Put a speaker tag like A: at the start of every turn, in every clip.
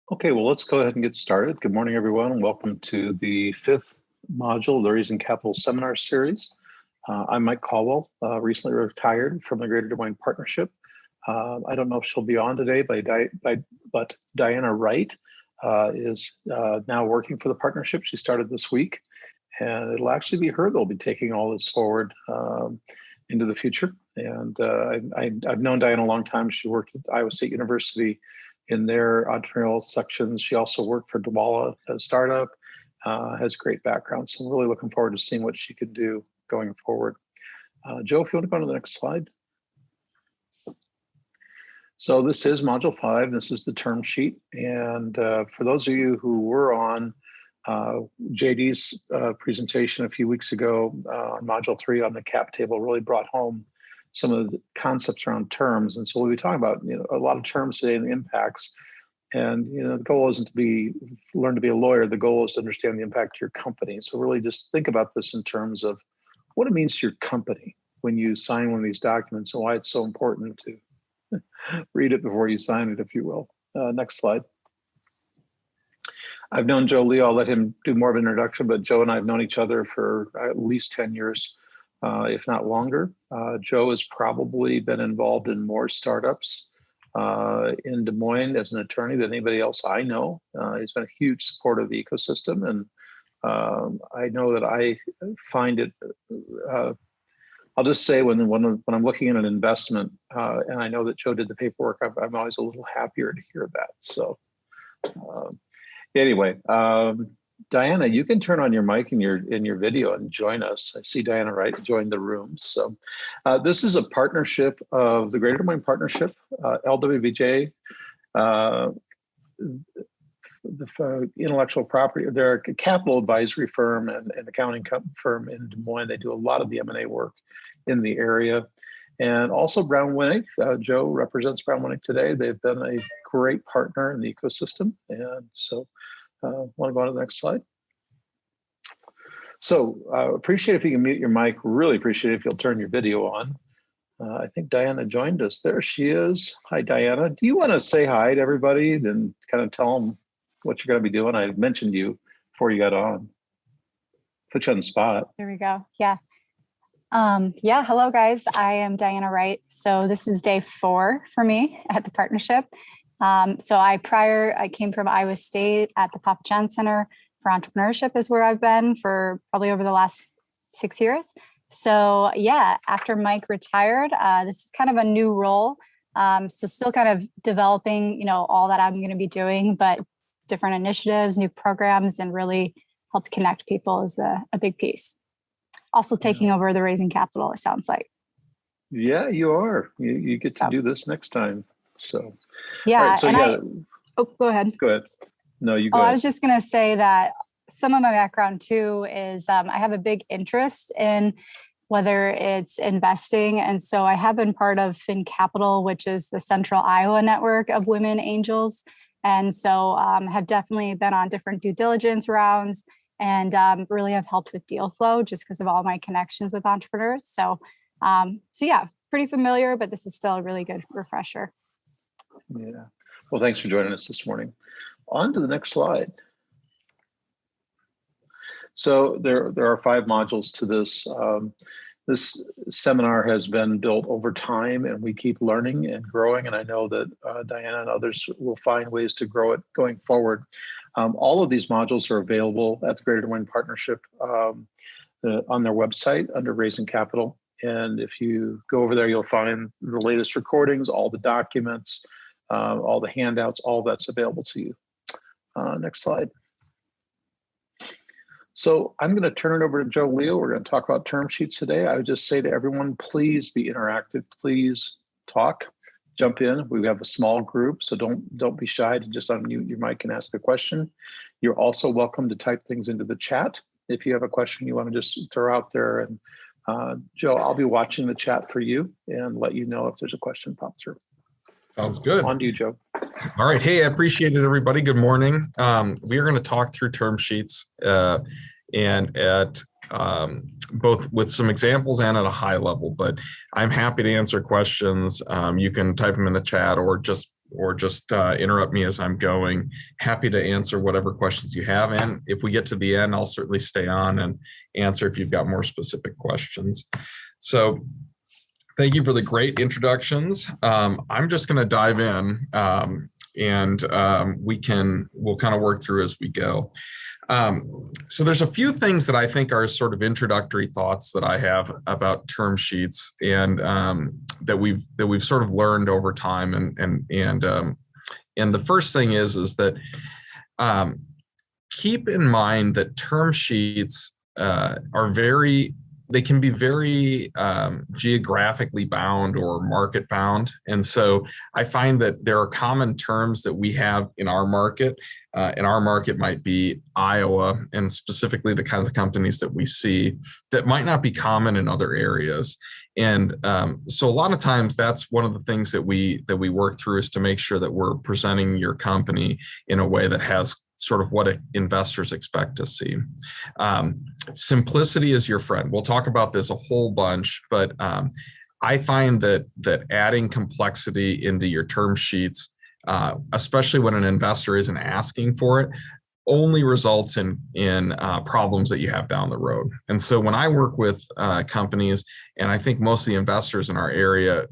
A: Okay, well, let's go ahead and get started. Good morning, everyone, and welcome to the fifth module of the Raising Capital Seminar Series. I'm Mike Caldwell, recently retired from the Greater Des Moines Partnership. I don't know if she'll be on today, but Diana Wright is now working for the partnership. She started this week, and it'll actually be her that'll be taking all this forward into the future. And I've known Diana a long time. She worked at Iowa State University in their entrepreneurial sections. She also worked for Dwala, a startup, has great background. So I'm really looking forward to seeing what she can do going forward. Joe, if you want to go to the next slide. So this is module 5. This is the term sheet. And for those of you who were on JD's presentation a few weeks ago, module 3 on the cap table really brought home some of the concepts around terms. And so we'll be talking about a lot of terms today and the impacts. And the goal isn't to learn to be a lawyer. The goal is to understand the impact to your company. So really just think about this in terms of what it means to your company when you sign one of these documents and why it's so important to read it before you sign it, if you will. Next slide. I've known Joe Leo. I'll let him do more of an introduction, but Joe and I have known each other for at least 10 years. If not longer. Joe has probably been involved in more startups in Des Moines as an attorney than anybody else I know. He's been a huge supporter of the ecosystem, and I know that I find it. I'll just say when I'm looking at an investment, and I know that Joe did the paperwork, I'm always a little happier to hear that. So anyway. Diana, you can turn on your mic in your video and join us. I see Diana Wright joined the room. So this is a partnership of the Greater Des Moines Partnership, LWBJ, the intellectual property. They're a capital advisory firm and accounting firm in Des Moines. They do a lot of the M&A work in the area. And also BrownWinick. Joe represents BrownWinick today. They've been a great partner in the ecosystem. And so want to go on to the next slide? So appreciate if you can mute your mic. Really appreciate if you'll turn your video on. I think Diana joined us. There she is. Hi, Diana. Do you want to say hi to everybody, then kind of tell them what you're going to be doing? I mentioned you before you got on. Put you on the spot.
B: There we go. Yeah. Hello, guys. I am Diana Wright. So this is day 4 for me at the partnership. I came from Iowa State at the Papa John Center for Entrepreneurship is where I've been for probably over the last 6 years. So yeah, after Mike retired, this is kind of a new role. So still kind of developing, all that I'm going to be doing, but different initiatives, new programs, and really help connect people is a big piece. Also taking over the Raising Capital, it sounds like.
A: Yeah, you are. You get to do this next time. So
B: yeah,
A: right, so
B: go ahead.
A: Go ahead. No, you go ahead.
B: I was just going to say that some of my background too is I have a big interest in whether it's investing. And so I have been part of FinCapital, which is the Central Iowa network of women angels. And so have definitely been on different due diligence rounds and really have helped with deal flow just because of all my connections with entrepreneurs. So yeah, pretty familiar, but this is still a really good refresher.
A: Yeah. Well, thanks for joining us this morning. On to the next slide. So there are 5 modules to this. This seminar has been built over time, and we keep learning and growing. And I know that Diana and others will find ways to grow it going forward. All of these modules are available at the Greater Des Moines Partnership on their website under Raising Capital. And if you go over there, you'll find the latest recordings, all the documents, all the handouts, all that's available to you. Next slide. So I'm going to turn it over to Joe Leo. We're going to talk about term sheets today. I would just say to everyone, please be interactive. Please talk, jump in. We have a small group, so don't be shy to just unmute your mic and ask a question. You're also welcome to type things into the chat if you have a question you want to just throw out there. And Joe, I'll be watching the chat for you and let you know if there's a question pop through.
C: Sounds good.
A: On to you, Joe.
C: All right. Hey, I appreciate it, everybody. Good morning. We are going to talk through term sheets and at both with some examples and at a high level, but I'm happy to answer questions. You can type them in the chat or just just interrupt me as I'm going. Happy to answer whatever questions you have. And if we get to the end, I'll certainly stay on and answer if you've got more specific questions. So thank you for the great introductions. I'm just going to dive in and we'll kind of work through as we go. So there's a few things that I think are sort of introductory thoughts that I have about term sheets and that we've sort of learned over time. And the first thing is that keep in mind that term sheets they can be very geographically bound or market bound. And so I find that there are common terms that we have in our market. And our market might be Iowa, and specifically the kinds of companies that we see that might not be common in other areas. And so a lot of times that's one of the things that we work through is to make sure that we're presenting your company in a way that has sort of what investors expect to see. Simplicity is your friend. We'll talk about this a whole bunch, but I find that adding complexity into your term sheets, especially when an investor isn't asking for it, only results in problems that you have down the road. And so when I work with companies, and I think most of the investors in our area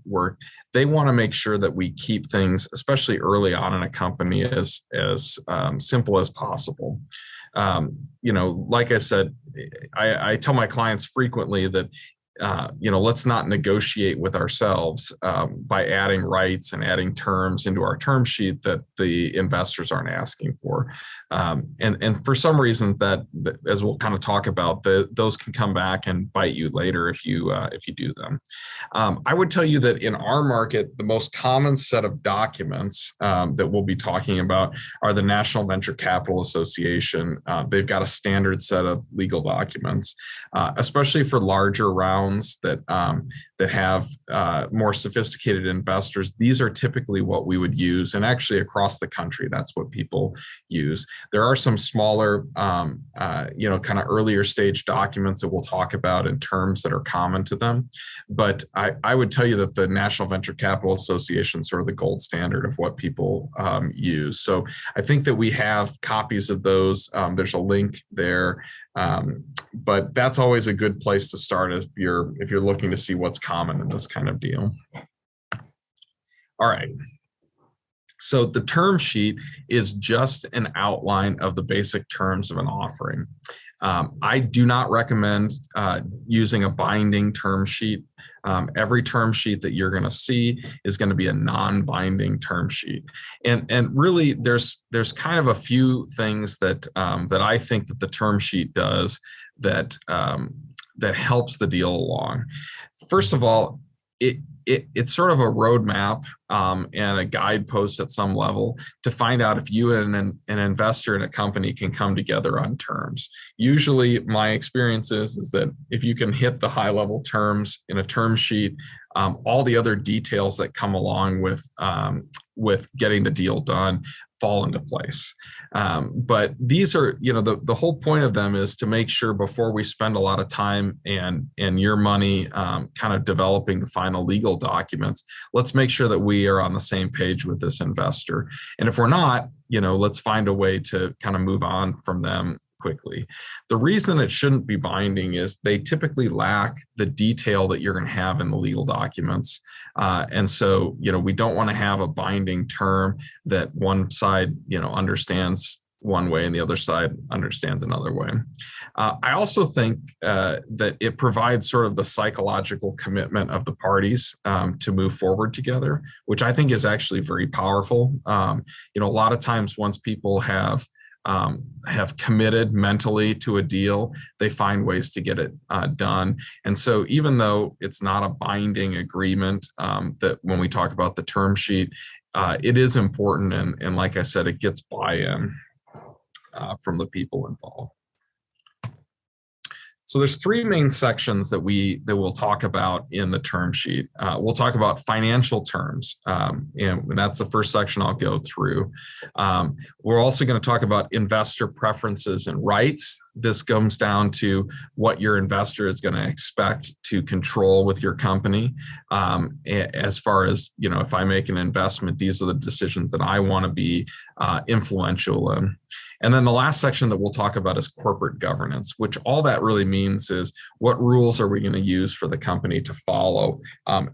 C: they want to make sure that we keep things, especially early on in a company, as simple as possible. Like I said, I tell my clients frequently that let's not negotiate with ourselves by adding rights and adding terms into our term sheet that the investors aren't asking for. And for some reason that, as we'll kind of talk about, those can come back and bite you later if you do them. I would tell you that in our market, the most common set of documents that we'll be talking about are the National Venture Capital Association. They've got a standard set of legal documents, especially for larger rounds that have more sophisticated investors. These are typically what we would use, and actually across the country, that's what people use. There are some smaller, kind of earlier stage documents that we'll talk about in terms that are common to them. But I would tell you that the National Venture Capital Association is sort of the gold standard of what people use. So I think that we have copies of those. There's a link there. But that's always a good place to start if you're looking to see what's common in this kind of deal. All right. So the term sheet is just an outline of the basic terms of an offering. I do not recommend using a binding term sheet. Every term sheet that you're going to see is going to be a non-binding term sheet, and really there's kind of a few things that I think that the term sheet does that helps the deal along. First of all, it's sort of a roadmap and a guidepost at some level to find out if you and an investor in a company can come together on terms. Usually my experience is that if you can hit the high level terms in a term sheet, all the other details that come along with getting the deal done fall into place. But these are, the whole point of them is to make sure before we spend a lot of time and your money kind of developing the final legal documents, let's make sure that we are on the same page with this investor. And if we're not, let's find a way to kind of move on from them quickly. The reason it shouldn't be binding is they typically lack the detail that you're going to have in the legal documents. And so, we don't want to have a binding term that one side, understands one way and the other side understands another way. I also think that it provides sort of the psychological commitment of the parties to move forward together, which I think is actually very powerful. A lot of times once people have committed mentally to a deal, they find ways to get it done. And so even though it's not a binding agreement, that when we talk about the term sheet, it is important. And like I said, it gets buy-in from the people involved. So there's three main sections that we'll talk about in the term sheet. We'll talk about financial terms, and that's the first section I'll go through. We're also going to talk about investor preferences and rights. This comes down to what your investor is going to expect to control with your company. As far as, if I make an investment, these are the decisions that I want to be influential in. And then the last section that we'll talk about is corporate governance, which all that really means is what rules are we going to use for the company to follow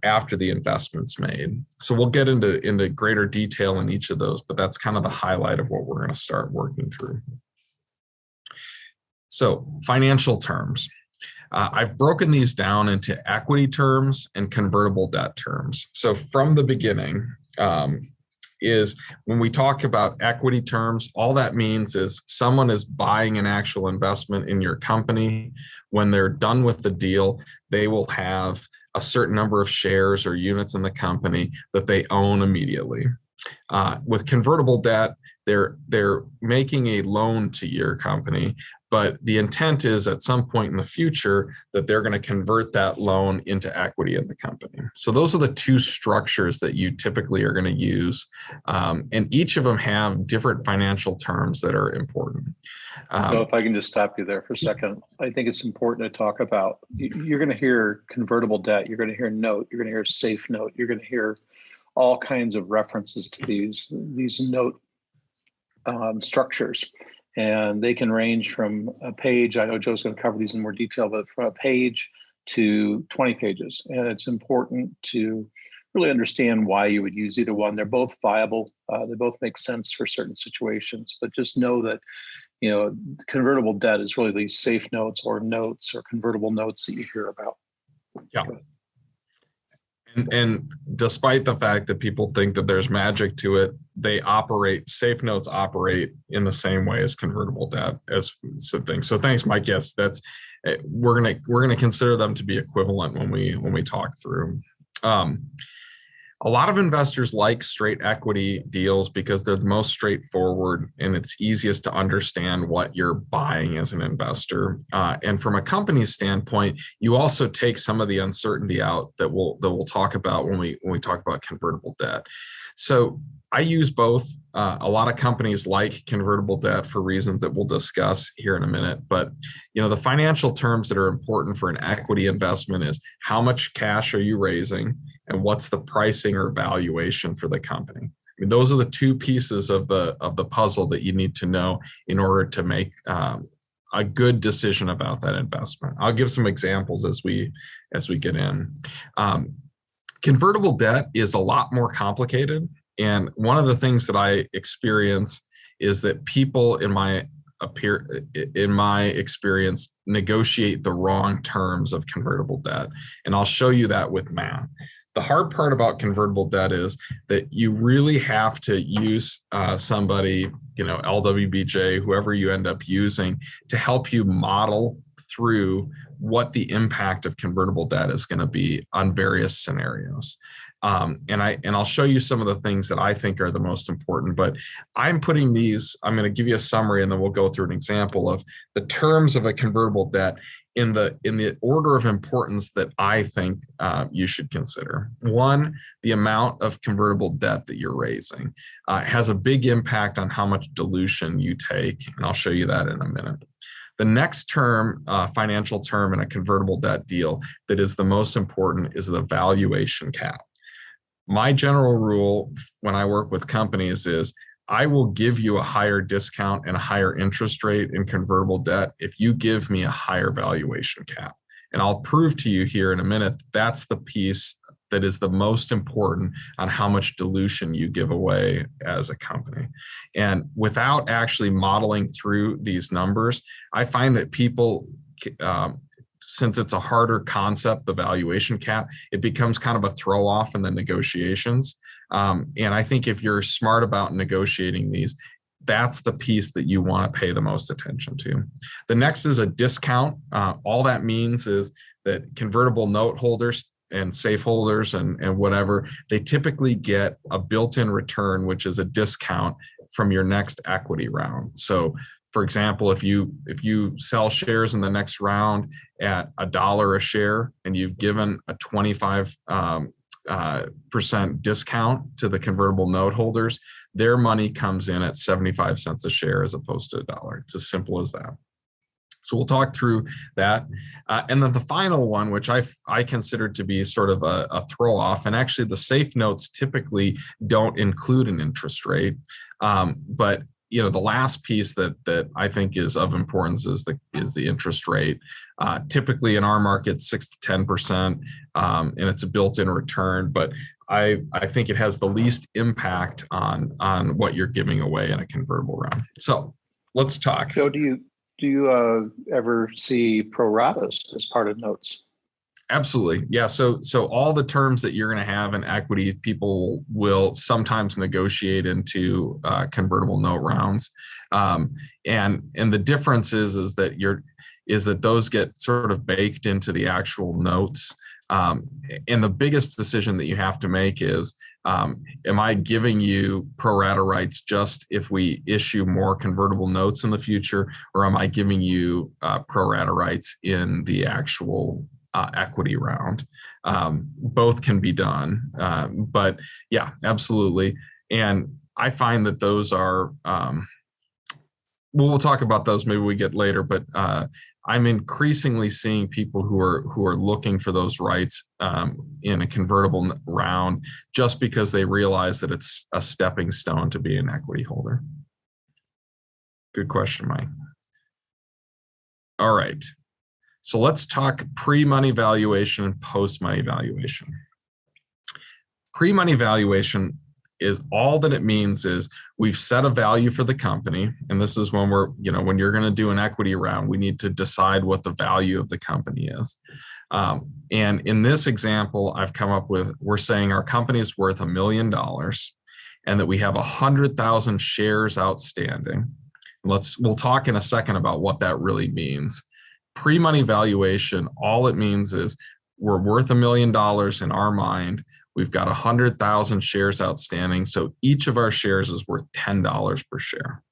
C: after the investment's made. So we'll get into greater detail in each of those, but that's kind of the highlight of what we're going to start working through. So financial terms. I've broken these down into equity terms and convertible debt terms. So from the beginning, is when we talk about equity terms, all that means is someone is buying an actual investment in your company. When they're done with the deal, they will have a certain number of shares or units in the company that they own immediately. With convertible debt, they're making a loan to your company, but the intent is at some point in the future that they're going to convert that loan into equity in the company. So those are the two structures that you typically are going to use, and each of them have different financial terms that are important.
A: So if I can just stop you there for a second, I think it's important to talk about, you're going to hear convertible debt, you're going to hear note, you're going to hear safe note, you're going to hear all kinds of references to these note structures, and they can range from a page. I know Joe's going to cover these in more detail, but from a page to 20 pages. And it's important to really understand why you would use either one. They're both viable. They both make sense for certain situations, but just know that, convertible debt is really these safe notes or convertible notes that you hear about.
C: Yeah. And despite the fact that people think that there's magic to it, safe notes operate in the same way as convertible debt as things. So thanks, Mike. Yes, we're gonna consider them to be equivalent when we talk through. A lot of investors like straight equity deals because they're the most straightforward and it's easiest to understand what you're buying as an investor. And from a company's standpoint, you also take some of the uncertainty out that we'll talk about when we talk about convertible debt. So I use both. A lot of companies like convertible debt for reasons that we'll discuss here in a minute. But the financial terms that are important for an equity investment is how much cash are you raising and what's the pricing or valuation for the company. I mean, those are the two pieces of the puzzle that you need to know in order to make a good decision about that investment. I'll give some examples as we get in. Convertible debt is a lot more complicated. And one of the things that I experience is that people in my experience negotiate the wrong terms of convertible debt. And I'll show you that with math. The hard part about convertible debt is that you really have to use somebody, LWBJ, whoever you end up using, to help you model through what the impact of convertible debt is going to be on various scenarios. And I'll show you some of the things that I think are the most important, but I'm going to give you a summary and then we'll go through an example of the terms of a convertible debt in the order of importance that I think you should consider. One, the amount of convertible debt that you're raising has a big impact on how much dilution you take, and I'll show you that in a minute. The next term, financial term in a convertible debt deal that is the most important is the valuation cap. My general rule when I work with companies is I will give you a higher discount and a higher interest rate in convertible debt if you give me a higher valuation cap. And I'll prove to you here in a minute, that's the piece that is the most important on how much dilution you give away as a company. And without actually modeling through these numbers, I find that people, since it's a harder concept, the valuation cap, it becomes kind of a throw off in the negotiations. And I think if you're smart about negotiating these, that's the piece that you want to pay the most attention to. The next is a discount. All that means is that convertible note holders and safe holders and whatever, they typically get a built-in return, which is a discount from your next equity round. So For example, if you sell shares in the next round at $1 a share and you've given a 25% discount to the convertible note holders, their money comes in at 75 cents a share as opposed to $1. It's as simple as that. So we'll talk through that. And then the final one, which I consider to be sort of a throw off, and actually the safe notes typically don't include an interest rate. But the last piece that I think is of importance is the interest rate. Typically in our market, 6 to 10%, and it's a built-in return. But I think it has the least impact on what you're giving away in a convertible round. So let's talk.
A: Joe, do you ever see pro ratas as part of notes?
C: Absolutely. Yeah. So all the terms that you're going to have in equity, people will sometimes negotiate into convertible note rounds. And the difference is that those get sort of baked into the actual notes. And the biggest decision that you have to make is, am I giving you pro rata rights just if we issue more convertible notes in the future, or am I giving you pro rata rights in the actual equity round? Both can be done, but yeah, absolutely. And I find that those are, we'll talk about those, maybe we get later, but I'm increasingly seeing people who are looking for those rights in a convertible round just because they realize that it's a stepping stone to be an equity holder. Good question, Mike. All right. So let's talk pre-money valuation and post-money valuation. Pre-money valuation is all that it means is we've set a value for the company. And this is when when you're going to do an equity round, we need to decide what the value of the company is. And in this example, I've come up with, we're saying our company is worth $1 million and that we have 100,000 shares outstanding. We'll talk in a second about what that really means. Pre-money valuation, all it means is we're worth $1 million in our mind. We've got 100,000 shares outstanding. So each of our shares is worth $10 per share.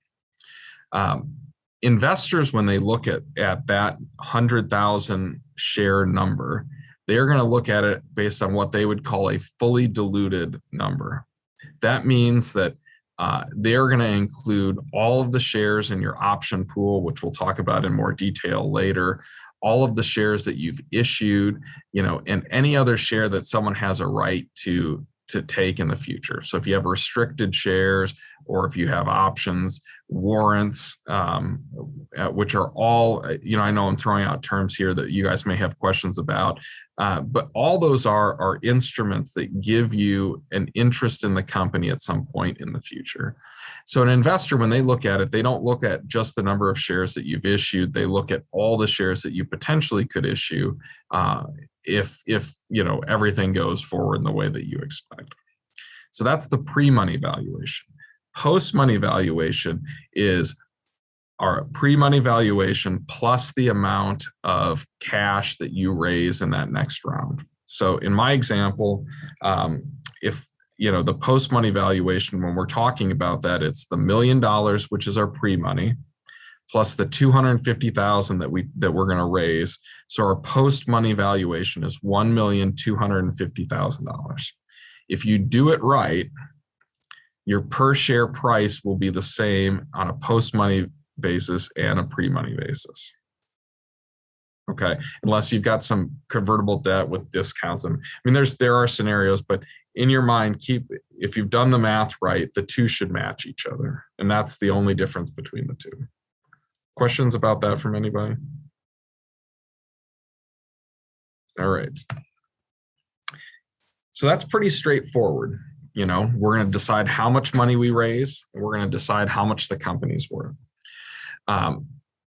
C: Investors, when they look at that 100,000 share number, they're going to look at it based on what they would call a fully diluted number. That means that they're going to include all of the shares in your option pool, which we'll talk about in more detail later, all of the shares that you've issued, and any other share that someone has a right to take in the future. So if you have restricted shares or if you have options, warrants, which are all, I know I'm throwing out terms here that you guys may have questions about, but all those are instruments that give you an interest in the company at some point in the future. So an investor, when they look at it, they don't look at just the number of shares that you've issued. They look at all the shares that you potentially could issue if everything goes forward in the way that you expect. So that's the pre-money valuation. Post-money valuation is our pre-money valuation plus the amount of cash that you raise in that next round. So in my example, if the post-money valuation, when we're talking about that, it's the $1 million, which is our pre-money, plus the $250,000 that we're going to raise. So our post-money valuation is $1,250,000. If you do it right, your per share price will be the same on a post-money basis and a pre-money basis. Okay, unless you've got some convertible debt with discounts. I mean, there are scenarios, but in your mind, if you've done the math right, the two should match each other. And that's the only difference between the two. Questions about that from anybody? All right. So that's pretty straightforward. We're going to decide how much money we raise, and we're going to decide how much the company's worth.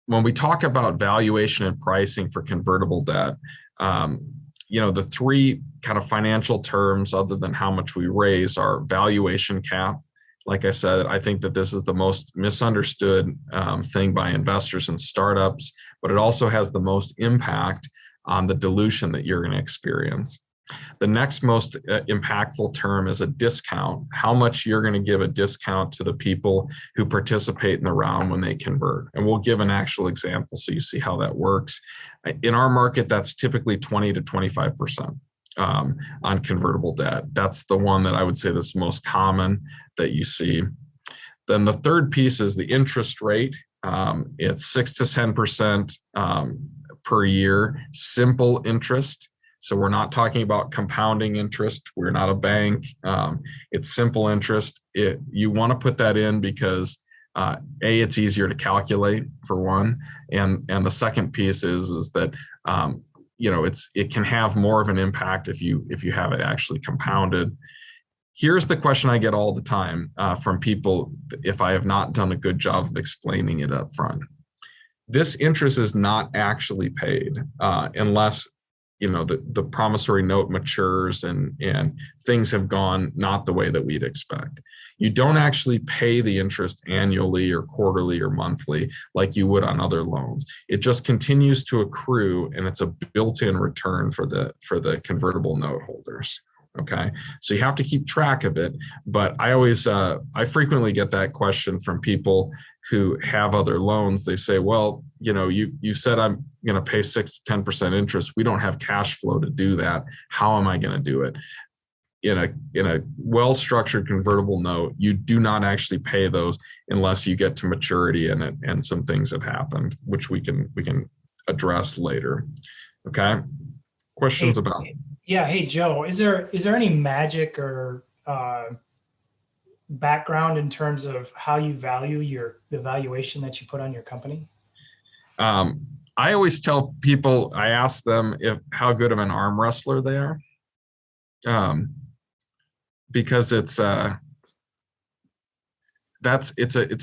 C: When we talk about valuation and pricing for convertible debt, the three kind of financial terms other than how much we raise are valuation cap. Like I said, I think that this is the most misunderstood thing by investors and startups, but it also has the most impact on the dilution that you're going to experience. The next most impactful term is a discount. How much you're going to give a discount to the people who participate in the round when they convert. And we'll give an actual example so you see how that works. In our market, that's typically 20 to 25% on convertible debt. That's the one that I would say that's most common that you see. Then the third piece is the interest rate. It's 6 to 10% per year, simple interest. So we're not talking about compounding interest. We're not a bank. It's simple interest. You want to put that in because it's easier to calculate for one, and the second piece is that it can have more of an impact if you have it actually compounded. Here's the question I get all the time from people if I have not done a good job of explaining it up front. This interest is not actually paid unless the promissory note matures and things have gone not the way that we'd expect. You don't actually pay the interest annually or quarterly or monthly like you would on other loans. It just continues to accrue, and it's a built-in return for the convertible note holders. Okay, so you have to keep track of it. But I frequently get that question from people who have other loans. They say, well, you said I'm going to pay 6 to 10% interest. We don't have cash flow to do that. How am I going to do it? In a well-structured convertible note, you do not actually pay those unless you get to maturity and some things have happened, which we can address later. Okay, questions about?
D: Yeah. Hey, Joe, is there any magic or background in terms of how you value the valuation that you put on your company?
C: I always tell people, I ask them how good of an arm wrestler they are, because it's a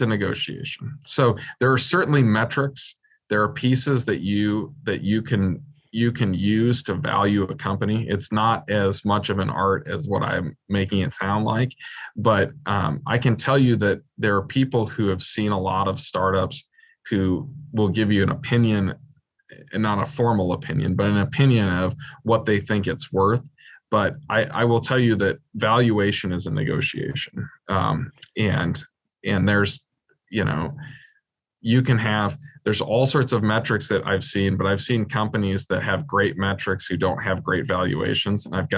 C: negotiation. So there are certainly metrics. There are pieces that you can use to value a company. It's not as much of an art as what I'm making it sound like, but I can tell you that there are people who have seen a lot of startups who will give you an opinion, and not a formal opinion, but an opinion of what they think it's worth. But I will tell you that valuation is a negotiation, and there's there's all sorts of metrics that I've seen, but I've seen companies that have great metrics who don't have great valuations. And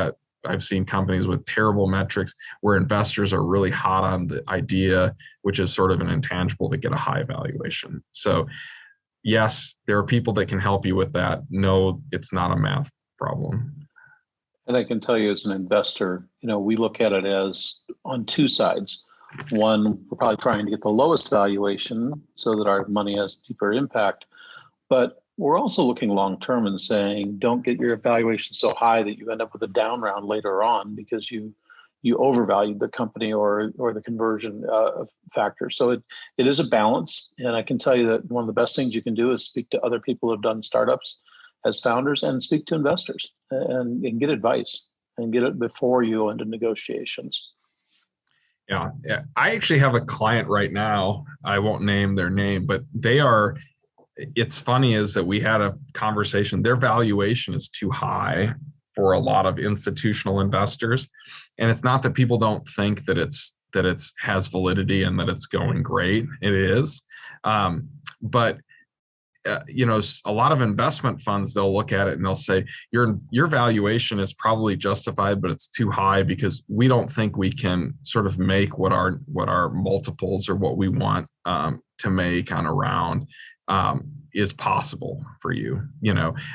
C: I've seen companies with terrible metrics where investors are really hot on the idea, which is sort of an intangible, that get a high valuation. So yes, there are people that can help you with that. No, it's not a math problem.
A: And I can tell you as an investor, we look at it as on two sides. One, we're probably trying to get the lowest valuation so that our money has deeper impact. But we're also looking long-term and saying, don't get your valuation so high that you end up with a down round later on because you overvalued the company or the conversion factor. So it is a balance. And I can tell you that one of the best things you can do is speak to other people who have done startups as founders and speak to investors and get advice and get it before you go into negotiations.
C: Yeah, I actually have a client right now. I won't name their name, but it's funny is that we had a conversation. Their valuation is too high for a lot of institutional investors. And it's not that people don't think that it has validity and that it's going great. It is. But a lot of investment funds, they'll look at it and they'll say, your valuation is probably justified, but it's too high because we don't think we can sort of make what our multiples or what we want to make on a round is possible for you,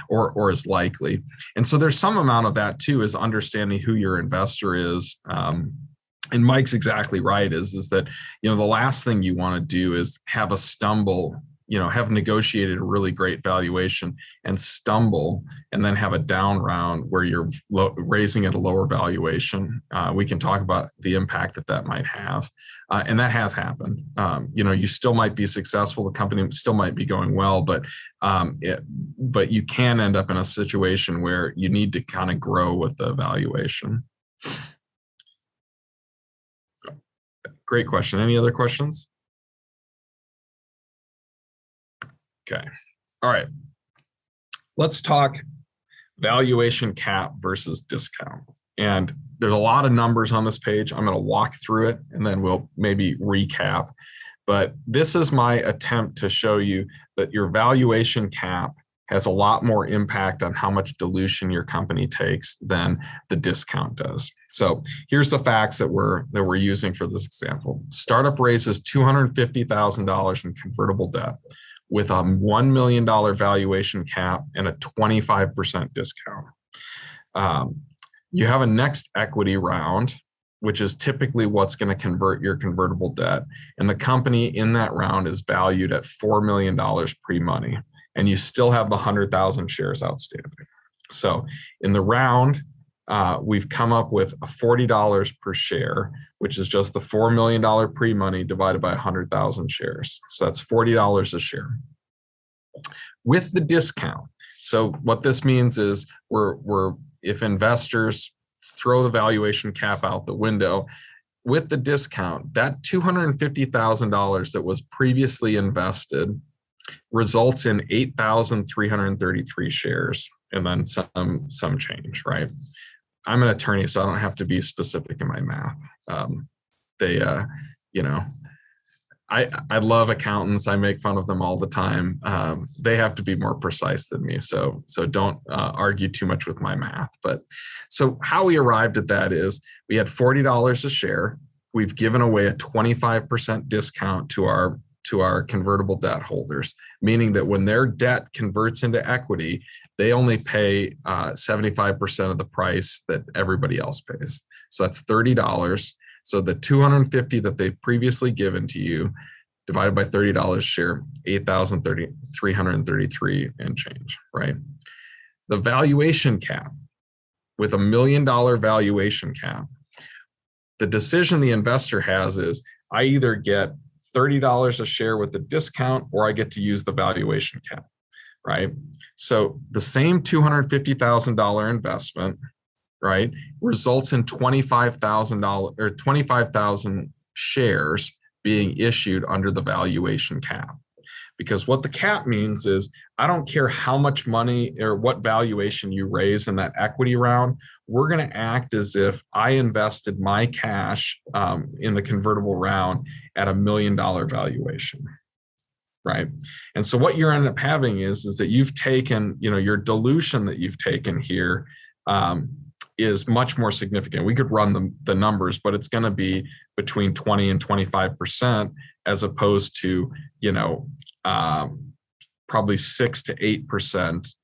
C: or is likely. And so there's some amount of that too, is understanding who your investor is. And Mike's exactly right, is that, the last thing you want to do is have a stumble, have negotiated a really great valuation and stumble and then have a down round where you're raising at a lower valuation. We can talk about the impact that might have. And that has happened. You still might be successful. The company still might be going well, but you can end up in a situation where you need to kind of grow with the valuation. Great question. Any other questions? Okay. All right. Let's talk valuation cap versus discount. And there's a lot of numbers on this page. I'm going to walk through it and then we'll maybe recap. But this is my attempt to show you that your valuation cap has a lot more impact on how much dilution your company takes than the discount does. So here's the facts that we're using for this example. Startup raises $250,000 in convertible debt with a $1 million valuation cap and a 25% discount. You have a next equity round, which is typically what's going to convert your convertible debt. And the company in that round is valued at $4 million pre-money. And you still have the 100,000 shares outstanding. So in the round, we've come up with $40 per share, which is just the $4 million pre-money divided by 100,000 shares. So that's $40 a share. With the discount, so what this means is if investors throw the valuation cap out the window, with the discount, that $250,000 that was previously invested results in 8,333 shares and then some change, right? I'm an attorney, so I don't have to be specific in my math. I love accountants. I make fun of them all the time. They have to be more precise than me. So don't argue too much with my math. But so how we arrived at that is we had $40 a share. We've given away a 25% discount to our convertible debt holders, meaning that when their debt converts into equity, they only pay 75% of the price that everybody else pays. So that's $30. So the $250 that they've previously given to you, divided by $30 share, 8,333 and change, right? The valuation cap, with $1 million valuation cap, the decision the investor has is, I either get $30 a share with the discount or I get to use the valuation cap, right? So the same $250,000 investment, right, results in $25,000 or 25,000 shares being issued under the valuation cap. Because what the cap means is, I don't care how much money or what valuation you raise in that equity round, we're going to act as if I invested my cash in the convertible round at $1 million valuation, right? And so what you're ended up having is that you've taken, your dilution that you've taken here is much more significant. We could run the numbers, but it's going to be between 20 and 25% as opposed to, probably 6 to 8%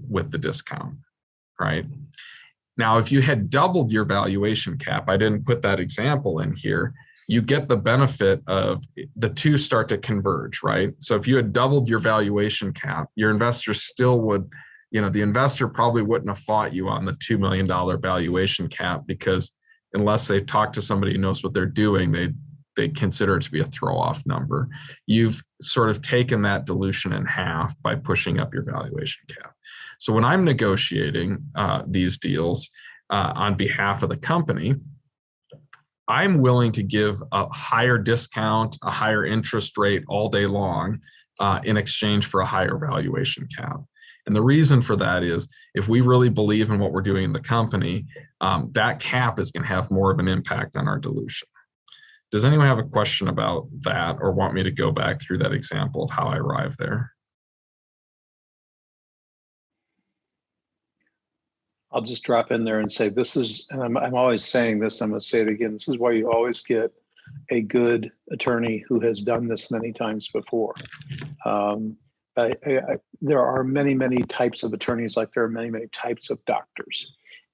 C: with the discount, right? Now, if you had doubled your valuation cap, I didn't put that example in here, you get the benefit of the two start to converge, right? So if you had doubled your valuation cap, your investor still would, the investor probably wouldn't have fought you on the $2 million valuation cap, because unless they talk to somebody who knows what they're doing, they consider it to be a throw-off number. You've sort of taken that dilution in half by pushing up your valuation cap. So when I'm negotiating these deals on behalf of the company, I'm willing to give a higher discount, a higher interest rate all day long in exchange for a higher valuation cap. And the reason for that is, if we really believe in what we're doing in the company, that cap is going to have more of an impact on our dilution. Does anyone have a question about that, or want me to go back through that example of how I arrived there?
A: I'll just drop in there and say, this is, and I'm always saying this, I'm going to say it again, this is why you always get a good attorney who has done this many times before. There are many, many types of attorneys, like there are many, many types of doctors.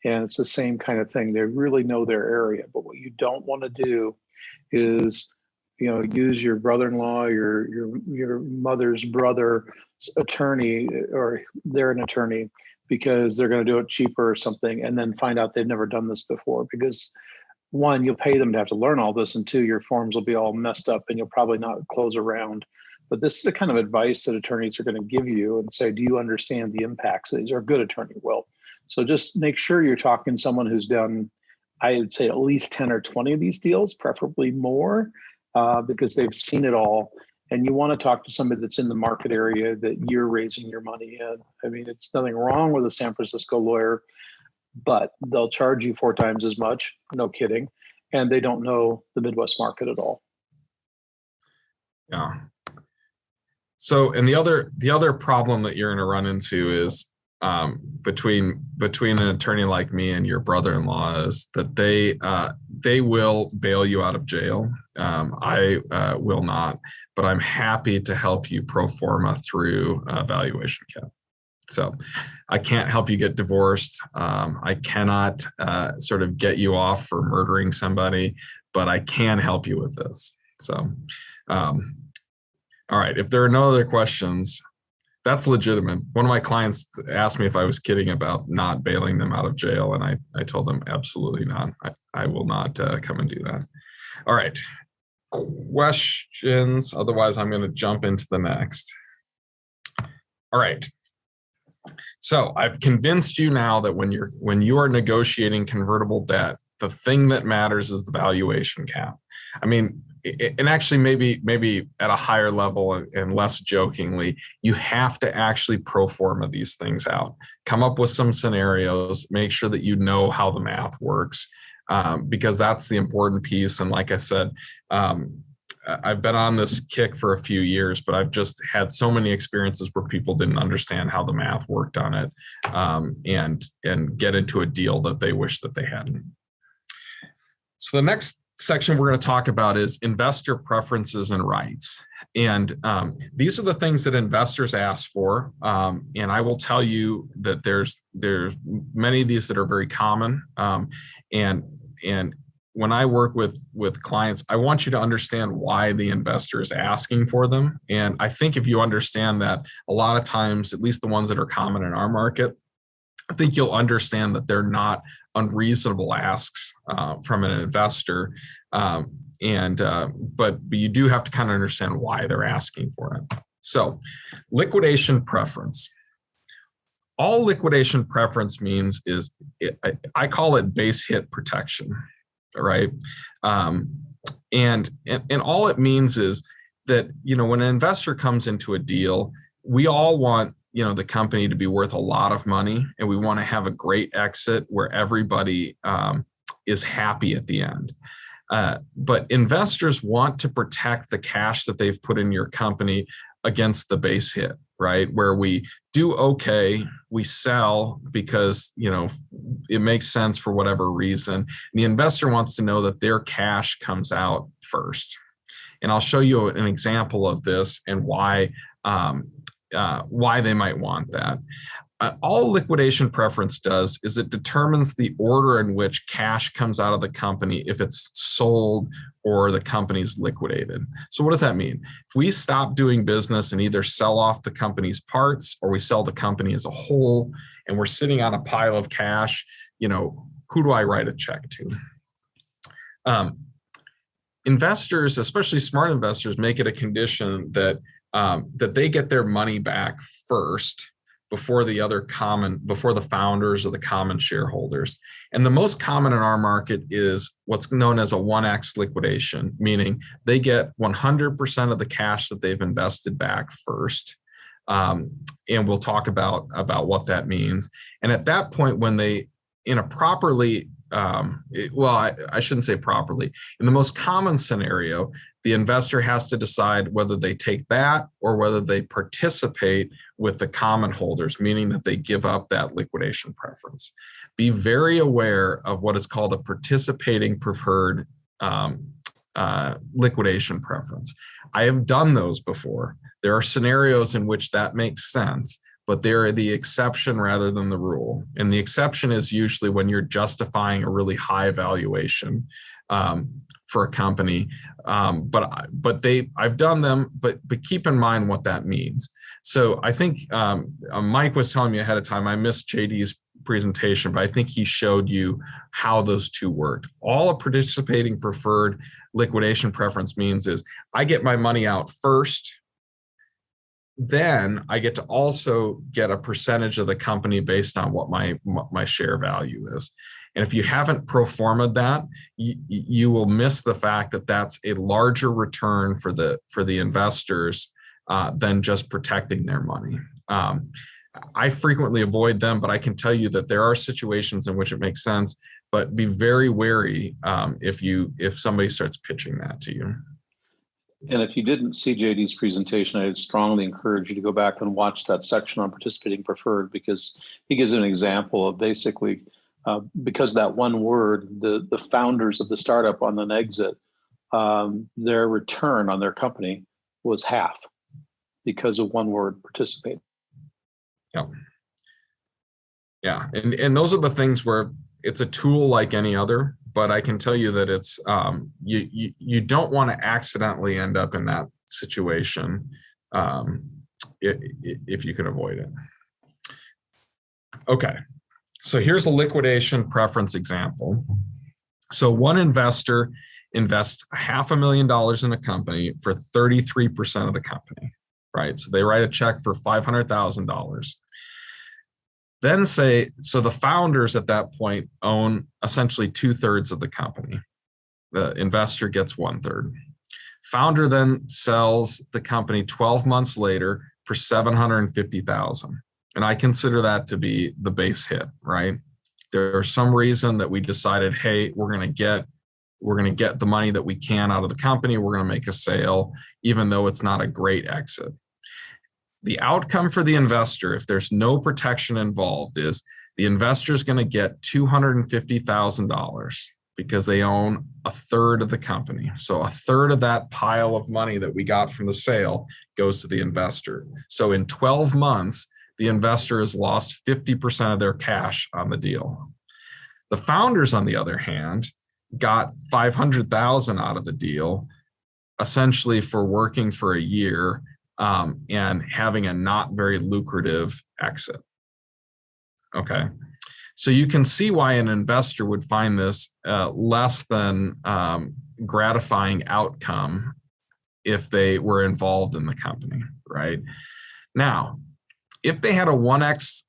A: And it's the same kind of thing. They really know their area. But what you don't want to do is, use your brother-in-law, your mother's brother's attorney, or they're an attorney, because they're going to do it cheaper or something, and then find out they've never done this before. Because one, you'll pay them to have to learn all this, and two, your forms will be all messed up and you'll probably not close around. But this is the kind of advice that attorneys are going to give you and say, do you understand the impacts? These are a good attorney will. So just make sure you're talking to someone who's done, I would say, at least 10 or 20 of these deals, preferably more, because they've seen it all. and you want to talk to somebody that's in the market area that you're raising your money in. I mean, it's nothing wrong with a San Francisco lawyer, but they'll charge you 4 times as much, no kidding, and they don't know the Midwest market at all.
C: Yeah. So, and the other problem that you're going to run into is between an attorney like me and your brother-in-law is that they will bail you out of jail. I will not, but I'm happy to help you pro forma through valuation cap. So I can't help you get divorced. I cannot sort of get you off for murdering somebody, but I can help you with this. So, all right, if there are no other questions, that's legitimate. One of my clients asked me if I was kidding about not bailing them out of jail, and I told them absolutely not. I will not come and do that. All right, questions? Otherwise, I'm going to jump into the next. All right. So I've convinced you now that when you are negotiating convertible debt, the thing that matters is the valuation cap. I mean, and actually maybe at a higher level and less jokingly, you have to actually pro forma these things out. Come up with some scenarios, make sure that you know how the math works, because that's the important piece. And like I said, I've been on this kick for a few years, but I've just had so many experiences where people didn't understand how the math worked on it, and get into a deal that they wish that they hadn't. So the next section we're going to talk about is investor preferences and rights. And these are the things that investors ask for. And I will tell you that there's many of these that are very common. And when I work with clients, I want you to understand why the investor is asking for them. And I think if you understand that, a lot of times, at least the ones that are common in our market, I think you'll understand that they're not unreasonable asks from an investor. But you do have to kind of understand why they're asking for it. So liquidation preference. All liquidation preference means is, I call it base hit protection, right? And all it means is that, when an investor comes into a deal, we all want the company to be worth a lot of money, and we want to have a great exit where everybody is happy at the end. But investors want to protect the cash that they've put in your company against the base hit, right? Where we do okay, we sell because it makes sense for whatever reason. The investor wants to know that their cash comes out first. And I'll show you an example of this and why they might want that. All liquidation preference does is it determines the order in which cash comes out of the company if it's sold or the company's liquidated. So what does that mean? If we stop doing business and either sell off the company's parts or we sell the company as a whole and we're sitting on a pile of cash, who do I write a check to? Investors, especially smart investors, make it a condition that they get their money back first before the founders or the common shareholders. And the most common in our market is what's known as a 1X liquidation, meaning they get 100% of the cash that they've invested back first. And we'll talk about what that means. And at that point, when they, in a properly, I shouldn't say properly, in the most common scenario, the investor has to decide whether they take that or whether they participate with the common holders, meaning that they give up that liquidation preference. Be very aware of what is called a participating preferred liquidation preference. I have done those before. There are scenarios in which that makes sense, but they're the exception rather than the rule. And the exception is usually when you're justifying a really high valuation for a company. I've done them, but keep in mind what that means. So I think Mike was telling me ahead of time, I missed JD's presentation, but I think he showed you how those two worked. All a participating preferred liquidation preference means is I get my money out first, then I get to also get a percentage of the company based on what my share value is. And if you haven't pro forma'd that, you will miss the fact that that's a larger return for the investors than just protecting their money. I frequently avoid them, but I can tell you that there are situations in which it makes sense. But be very wary if somebody starts pitching that to you.
A: And if you didn't see JD's presentation, I'd strongly encourage you to go back and watch that section on participating preferred, because he gives an example of basically, because that one word, the founders of the startup on an exit, their return on their company was half because of one word, participate.
C: Yeah. Yeah. And those are the things where it's a tool like any other, but I can tell you that it's you don't want to accidentally end up in that situation if you can avoid it. Okay, so here's a liquidation preference example. So one investor invests $500,000 in a company for 33% of the company, right? So they write a check for $500,000. Then so the founders at that point own essentially 2/3 of the company. The investor gets 1/3. Founder then sells the company 12 months later for $750,000. And I consider that to be the base hit, right? There's some reason that we decided, hey, we're going to get the money that we can out of the company. We're going to make a sale, even though it's not a great exit. The outcome for the investor, if there's no protection involved, is the investor is going to get $250,000 because they own 1/3 of the company. So 1/3 of that pile of money that we got from the sale goes to the investor. So in 12 months, the investor has lost 50% of their cash on the deal. The founders, on the other hand, got $500,000 out of the deal, essentially for working for a year and having a not very lucrative exit. Okay, so you can see why an investor would find this less than gratifying outcome if they were involved in the company, right? Now, if they had a 1x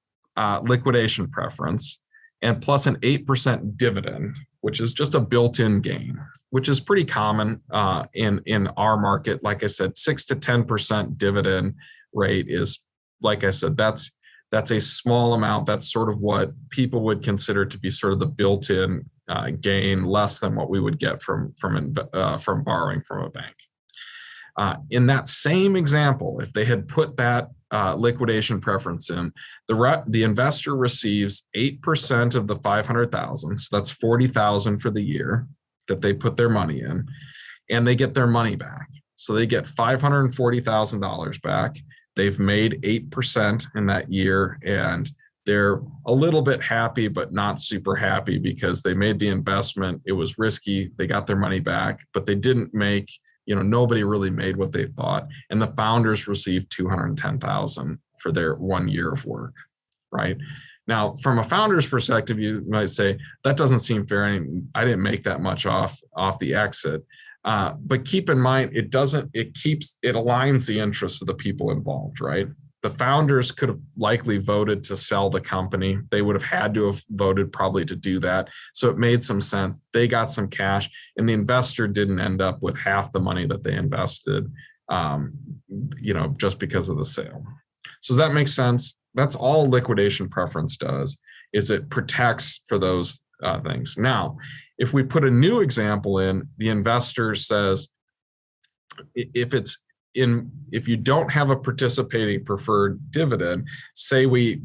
C: liquidation preference and plus an 8% dividend, which is just a built-in gain, which is pretty common in our market. Like I said, 6 to 10% dividend rate is, like I said, that's a small amount. That's sort of what people would consider to be sort of the built-in gain, less than what we would get from borrowing from a bank. In that same example, if they had put that liquidation preference in, the investor receives 8% of the $500,000. So that's $40,000 for the year that they put their money in, and they get their money back. So they get $540,000 back. They've made 8% in that year, and they're a little bit happy, but not super happy because they made the investment. It was risky. They got their money back, but they didn't make, nobody really made what they thought. And the founders received $210,000 for their 1 year of work, right? Now, from a founder's perspective, you might say, that doesn't seem fair. I didn't make that much off the exit. But keep in mind, it aligns the interests of the people involved, right? The founders could have likely voted to sell the company. They would have had to have voted probably to do that. So it made some sense. They got some cash, and the investor didn't end up with half the money that they invested, just because of the sale. So does that make sense? That's all liquidation preference does, is it protects for those things. Now, if we put a new example in, the investor says, if you don't have a participating preferred dividend, say we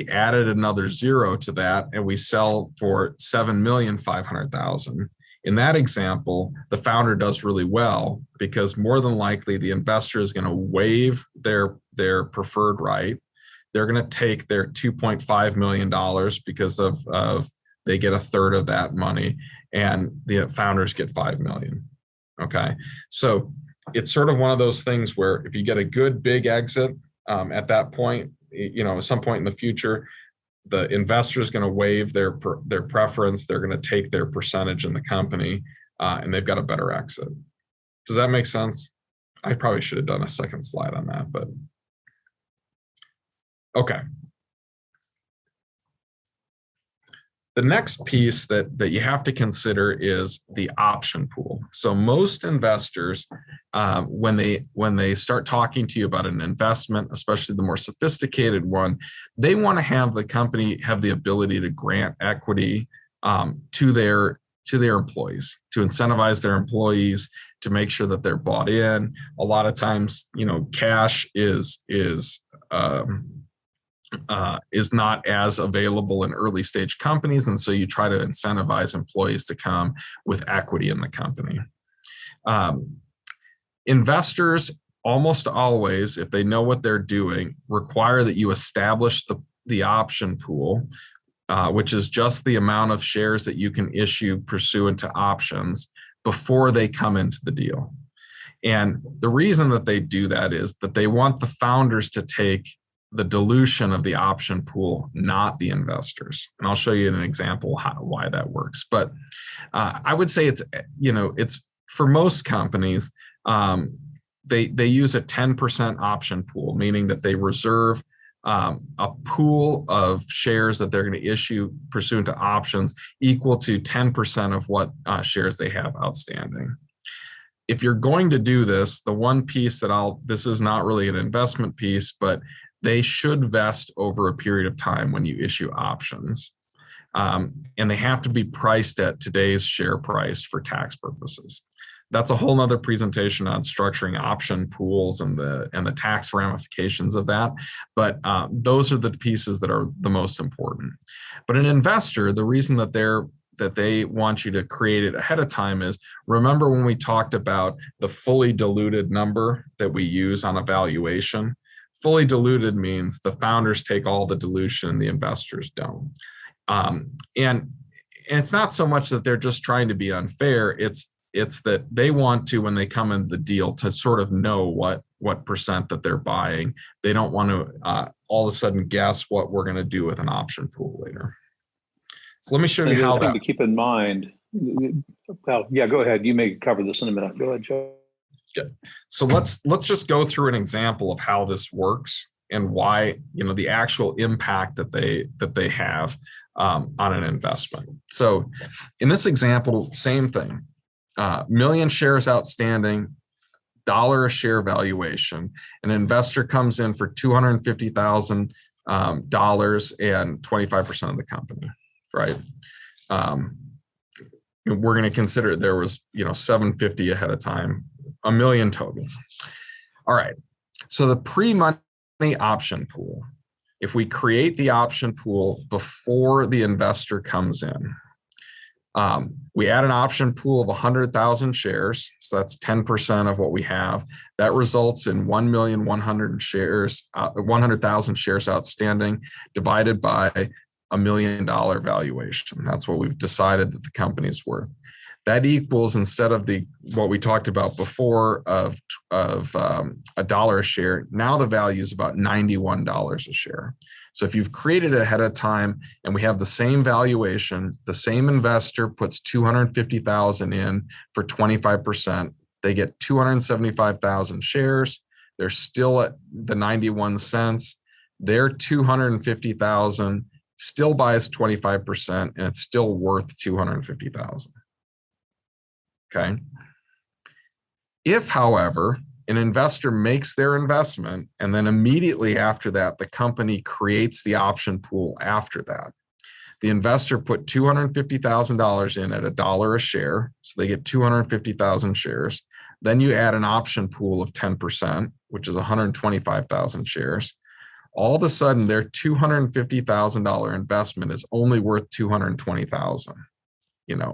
C: added another zero to that and we sell for $7,500,000. In that example, the founder does really well because more than likely the investor is going to waive their preferred right. They're going to take their $2.5 million because of they get 1/3 of that money, and the founders get $5 million. Okay, so it's sort of one of those things where if you get a good big exit at that point, at some point in the future, the investor is going to waive their preference. They're going to take their percentage in the company, and they've got a better exit. Does that make sense? I probably should have done a second slide on that, but okay. The next piece that you have to consider is the option pool. So most investors, when they start talking to you about an investment, especially the more sophisticated one, they want to have the company have the ability to grant equity to their employees, to incentivize their employees, to make sure that they're bought in. A lot of times, cash is not as available in early stage companies. And so you try to incentivize employees to come with equity in the company. Investors almost always, if they know what they're doing, require that you establish the option pool, which is just the amount of shares that you can issue pursuant to options before they come into the deal. And the reason that they do that is that they want the founders to take the dilution of the option pool, not the investors. And I'll show you an example why that works. But I would say it's for most companies, they use a 10% option pool, meaning that they reserve a pool of shares that they're going to issue pursuant to options equal to 10% of what shares they have outstanding. If you're going to do this, the one piece that this is not really an investment piece, but they should vest over a period of time when you issue options. And they have to be priced at today's share price for tax purposes. That's a whole nother presentation on structuring option pools and the tax ramifications of that. But those are the pieces that are the most important. But an investor, the reason that they want you to create it ahead of time is, remember when we talked about the fully diluted number that we use on a valuation? Fully diluted means the founders take all the dilution, the investors don't. And it's not so much that they're just trying to be unfair. It's that they want to, when they come into the deal, to sort of know what percent that they're buying. They don't want to all of a sudden guess what we're going to do with an option pool later. So let me show you how that.
A: To keep in mind. Well, yeah, go ahead. You may cover this in a minute. Go ahead, Joe.
C: Good. So let's just go through an example of how this works and why, the actual impact that they have on an investment. So in this example, same thing, million shares outstanding, $1 a share valuation. An investor comes in for $250,000 and 25% of the company, right? We're going to consider there was, 750 ahead of time. $1 million total. All right. So the pre-money option pool, if we create the option pool before the investor comes in, we add an option pool of 100,000 shares. So that's 10% of what we have. That results in 100,000 shares outstanding divided by $1 million valuation. That's what we've decided that the company's worth. That equals, instead of what we talked about before of $1 a share, now the value is about $91 a share. So if you've created it ahead of time and we have the same valuation, the same investor puts $250,000 in for 25%, they get 275,000 shares. They're still at the 91 cents. Their 250,000 still buys 25%, and it's still worth 250,000. Okay. If, however, an investor makes their investment and then immediately after that, the company creates the option pool after that, the investor put $250,000 in at $1 a share, so they get 250,000 shares. Then you add an option pool of 10%, which is 125,000 shares. All of a sudden, their $250,000 investment is only worth $220,000,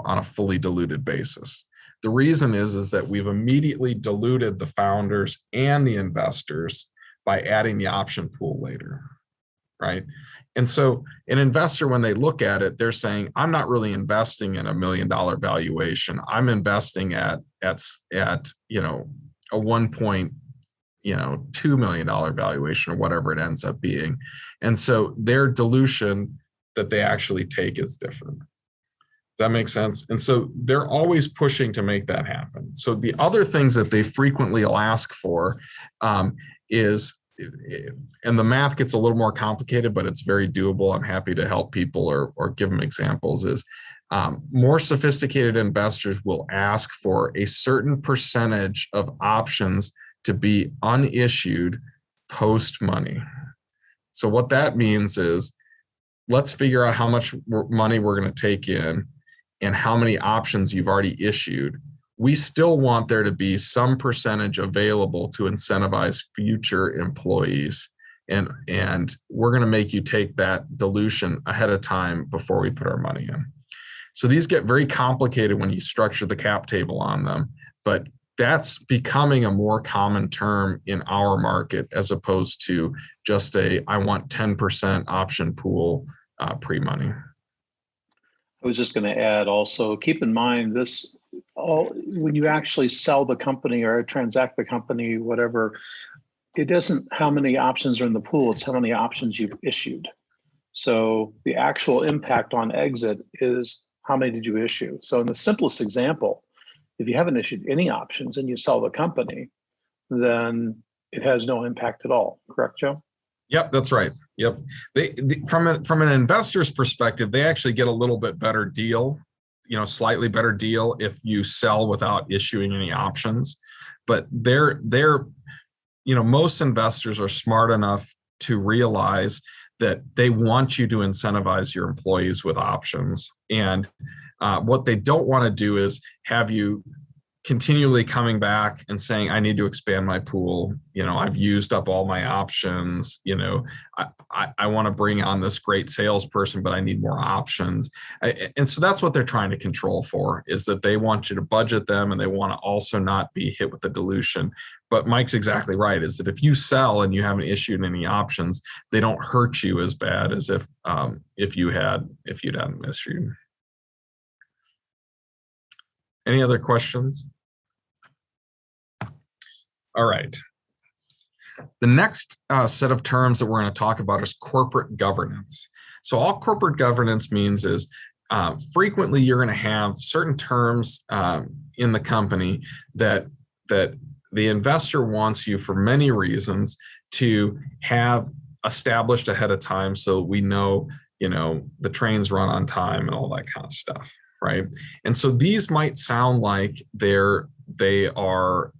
C: on a fully diluted basis. The reason is that we've immediately diluted the founders and the investors by adding the option pool later, right? And so an investor, when they look at it, they're saying, I'm not really investing in $1 million valuation. I'm investing at a $1.2 million valuation or whatever it ends up being. And so their dilution that they actually take is different. Does that make sense? And so they're always pushing to make that happen. So the other things that they frequently will ask for is and the math gets a little more complicated, but it's very doable. I'm happy to help people or give them examples. Is more sophisticated investors will ask for a certain percentage of options to be unissued post money. So what that means is, let's figure out how much money we're going to take in and how many options you've already issued. We still want there to be some percentage available to incentivize future employees. And we're going to make you take that dilution ahead of time before we put our money in. So these get very complicated when you structure the cap table on them, but that's becoming a more common term in our market as opposed to just I want 10% option pool pre-money.
A: I was just going to add also, keep in mind this, when you actually sell the company or transact the company, whatever, it isn't how many options are in the pool, it's how many options you've issued. So the actual impact on exit is how many did you issue? So in the simplest example, if you haven't issued any options and you sell the company, then it has no impact at all. Correct, Joe?
C: Yep, that's right. Yep. From an investor's perspective, they actually get a little bit better deal, slightly better deal if you sell without issuing any options. But most investors are smart enough to realize that they want you to incentivize your employees with options. And what they don't want to do is have you continually coming back and saying, I need to expand my pool. I've used up all my options. I want to bring on this great salesperson, but I need more options. And so that's what they're trying to control for, is that they want you to budget them and they want to also not be hit with the dilution. But Mike's exactly right, is that if you sell and you haven't issued any options, they don't hurt you as bad as if you hadn't issued. Any other questions? All right. The next set of terms that we're going to talk about is corporate governance. So all corporate governance means is frequently you're going to have certain terms in the company that the investor wants you, for many reasons, to have established ahead of time, so we know the trains run on time and all that kind of stuff, right? And so these might sound like they are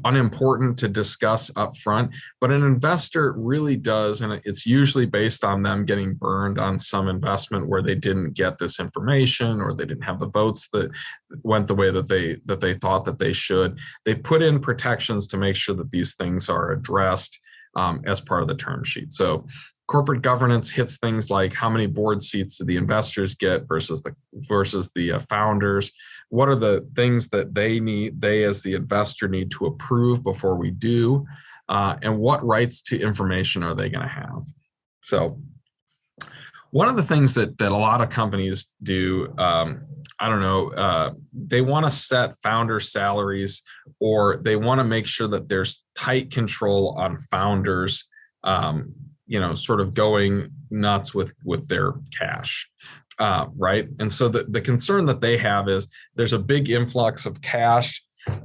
C: unimportant to discuss up front, but an investor really does, and it's usually based on them getting burned on some investment where they didn't get this information or they didn't have the votes that went the way that they thought that they should. They put in protections to make sure that these things are addressed as part of the term sheet. So corporate governance hits things like how many board seats do the investors get versus the founders. What are the things that they as the investor need to approve before we do, and what rights to information are they going to have? So one of the things that a lot of companies do, they want to set founder salaries, or they want to make sure that there's tight control on founders, sort of going nuts with their cash, right? And so the concern that they have is there's a big influx of cash,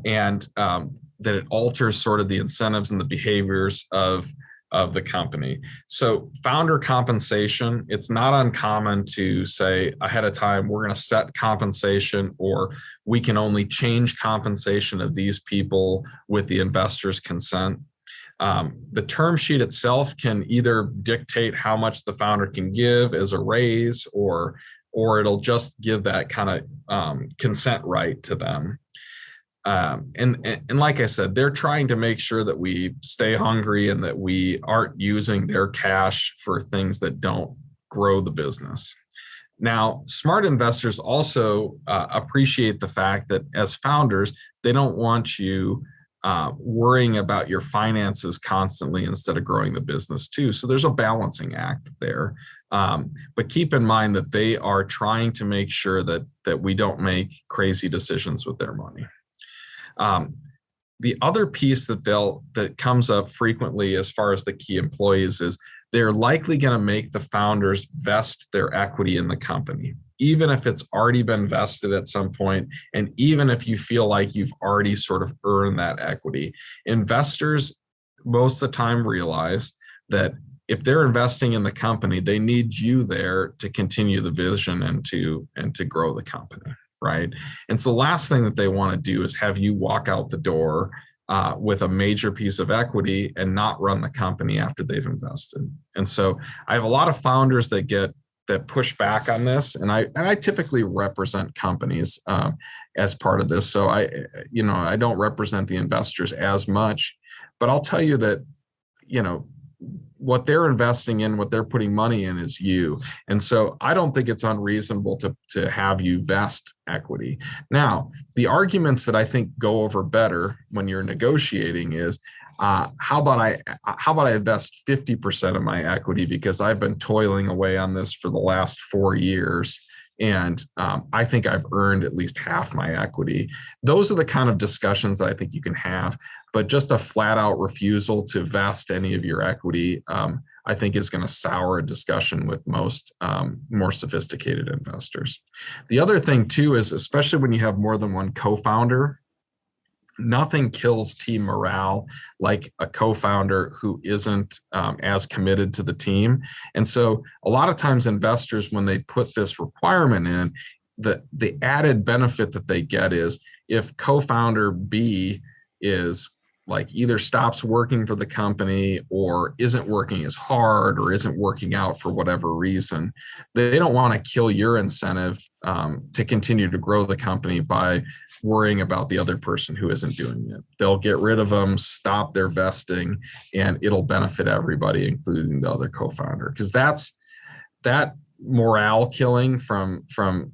C: and that it alters sort of the incentives and the behaviors of the company. So founder compensation, it's not uncommon to say ahead of time, we're going to set compensation, or we can only change compensation of these people with the investor's consent. The term sheet itself can either dictate how much the founder can give as a raise, or it'll just give that kind of consent right to them. And like I said, they're trying to make sure that we stay hungry and that we aren't using their cash for things that don't grow the business. Now, smart investors also appreciate the fact that as founders, they don't want you worrying about your finances constantly instead of growing the business too. So there's a balancing act there. But keep in mind that they are trying to make sure that we don't make crazy decisions with their money. The other piece that comes up frequently as far as the key employees is they're likely going to make the founders vest their equity in the company. even if it's already been vested at some point, and even if you feel like you've already sort of earned that equity. Investors most of the time realize that if they're investing in the company, they need you there to continue the vision and to grow the company, right? And so the last thing that they want to do is have you walk out the door with a major piece of equity and not run the company after they've invested. And so I have a lot of founders that push back on this, and I typically represent companies as part of this. So I don't represent the investors as much, but I'll tell you that, what they're investing in, what they're putting money in is you. And so I don't think it's unreasonable to have you vest equity. Now, the arguments that I think go over better when you're negotiating is, how about I invest 50% of my equity because I've been toiling away on this for the last 4 years, and I think I've earned at least half my equity. Those are the kind of discussions that I think you can have, but just a flat out refusal to vest any of your equity, I think is going to sour a discussion with most more sophisticated investors. The other thing too is, especially when you have more than one co-founder, nothing kills team morale like a co-founder who isn't as committed to the team. And so a lot of times investors, when they put this requirement in, the added benefit that they get is if co-founder B is like either stops working for the company or isn't working as hard or isn't working out for whatever reason, they don't want to kill your incentive to continue to grow the company by worrying about the other person who isn't doing it. They'll get rid of them, stop their vesting, and it'll benefit everybody, including the other co-founder. Because that morale killing from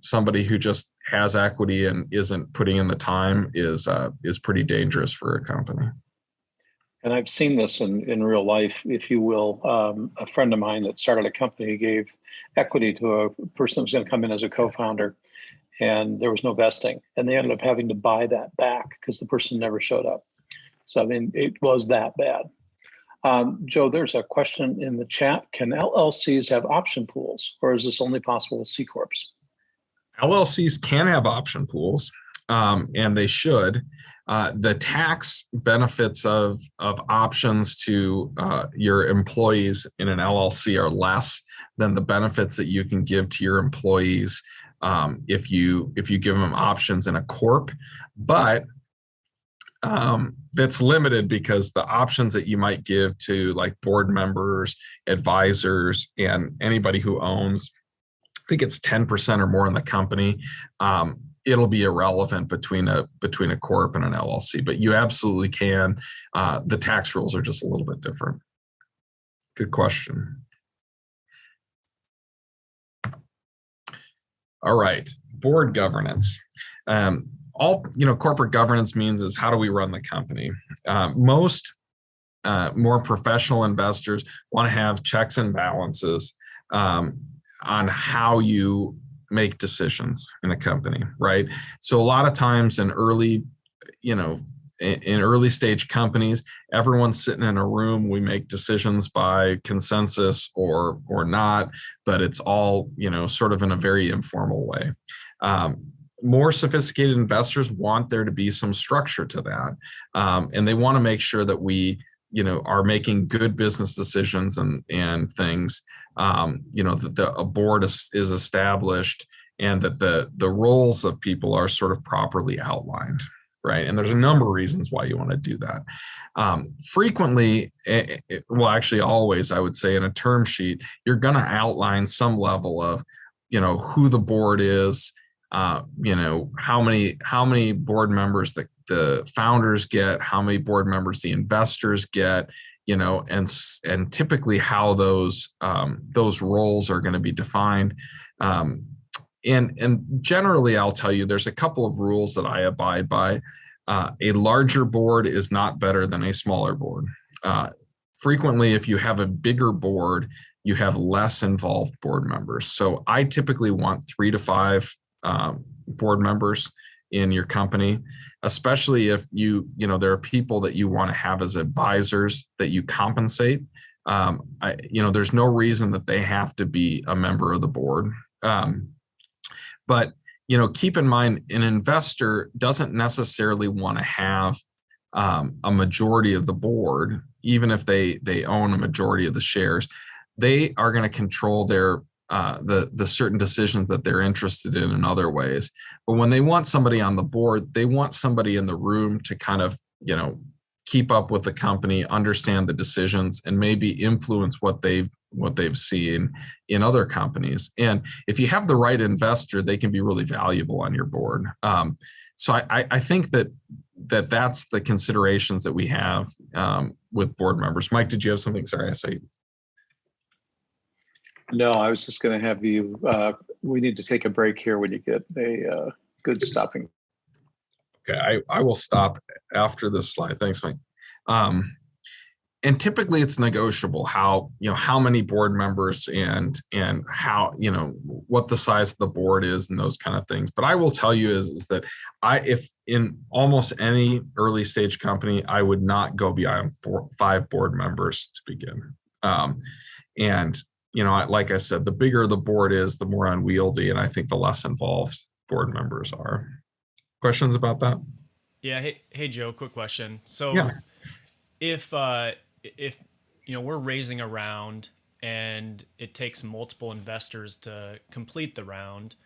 C: somebody who just has equity and isn't putting in the time is pretty dangerous for a company.
A: And I've seen this in real life, if you will. A friend of mine that started a company gave equity to a person that was going to come in as a co-founder, and there was no vesting, and they ended up having to buy that back because the person never showed up. So, I mean, it was that bad. Joe, there's a question in the chat. Can LLCs have option pools, or is this only possible with C Corps?
C: LLCs can have option pools, and they should. The tax benefits of options to your employees in an LLC are less than the benefits that you can give to your employees if you give them options in a corp. But that's limited because the options that you might give to like board members, advisors, and anybody who owns, I think it's 10% or more in the company, it'll be irrelevant between a corp and an LLC. But you absolutely can. The tax rules are just a little bit different. Good question. All right, board governance. Corporate governance means is how do we run the company? Most more professional investors want to have checks and balances on how you make decisions in a company, right? So a lot of times in early stage companies, everyone's sitting in a room. We make decisions by consensus or not, but it's all, sort of in a very informal way. More sophisticated investors want there to be some structure to that. And they want to make sure that we, are making good business decisions and things, that a board is established and that the roles of people are sort of properly outlined, right? And there's a number of reasons why you want to do that. Frequently, actually always, I would say in a term sheet, you're going to outline some level of, who the board is, how many board members the founders get, how many board members the investors get, and typically how those roles are going to be defined. And generally, I'll tell you, there's a couple of rules that I abide by. A larger board is not better than a smaller board. Frequently, if you have a bigger board, you have less involved board members. So I typically want 3 to 5 board members in your company, especially if there are people that you want to have as advisors that you compensate. There's no reason that they have to be a member of the board. But, keep in mind, an investor doesn't necessarily want to have a majority of the board, even if they own a majority of the shares. They are going to control their the certain decisions that they're interested in other ways. But when they want somebody on the board, they want somebody in the room to kind of, keep up with the company, understand the decisions, and maybe influence what they've seen in other companies. And if you have the right investor, they can be really valuable on your board. So I think that's the considerations that we have with board members. Mike, did you have something? Sorry, I saw you.
A: No, I was just going to have you, we need to take a break here when you get a good stopping.
C: Okay, I will stop after this slide. Thanks, Mike. And typically it's negotiable how many board members and how, what the size of the board is and those kind of things. But I will tell you is that if in almost any early stage company, I would not go beyond 5 board members to begin. And like I said, the bigger the board is, the more unwieldy, and I think the less involved board members are. Questions about that?
E: Yeah. Hey, Joe, quick question. So
C: yeah.
E: if we're raising a round and it takes multiple investors to complete the round,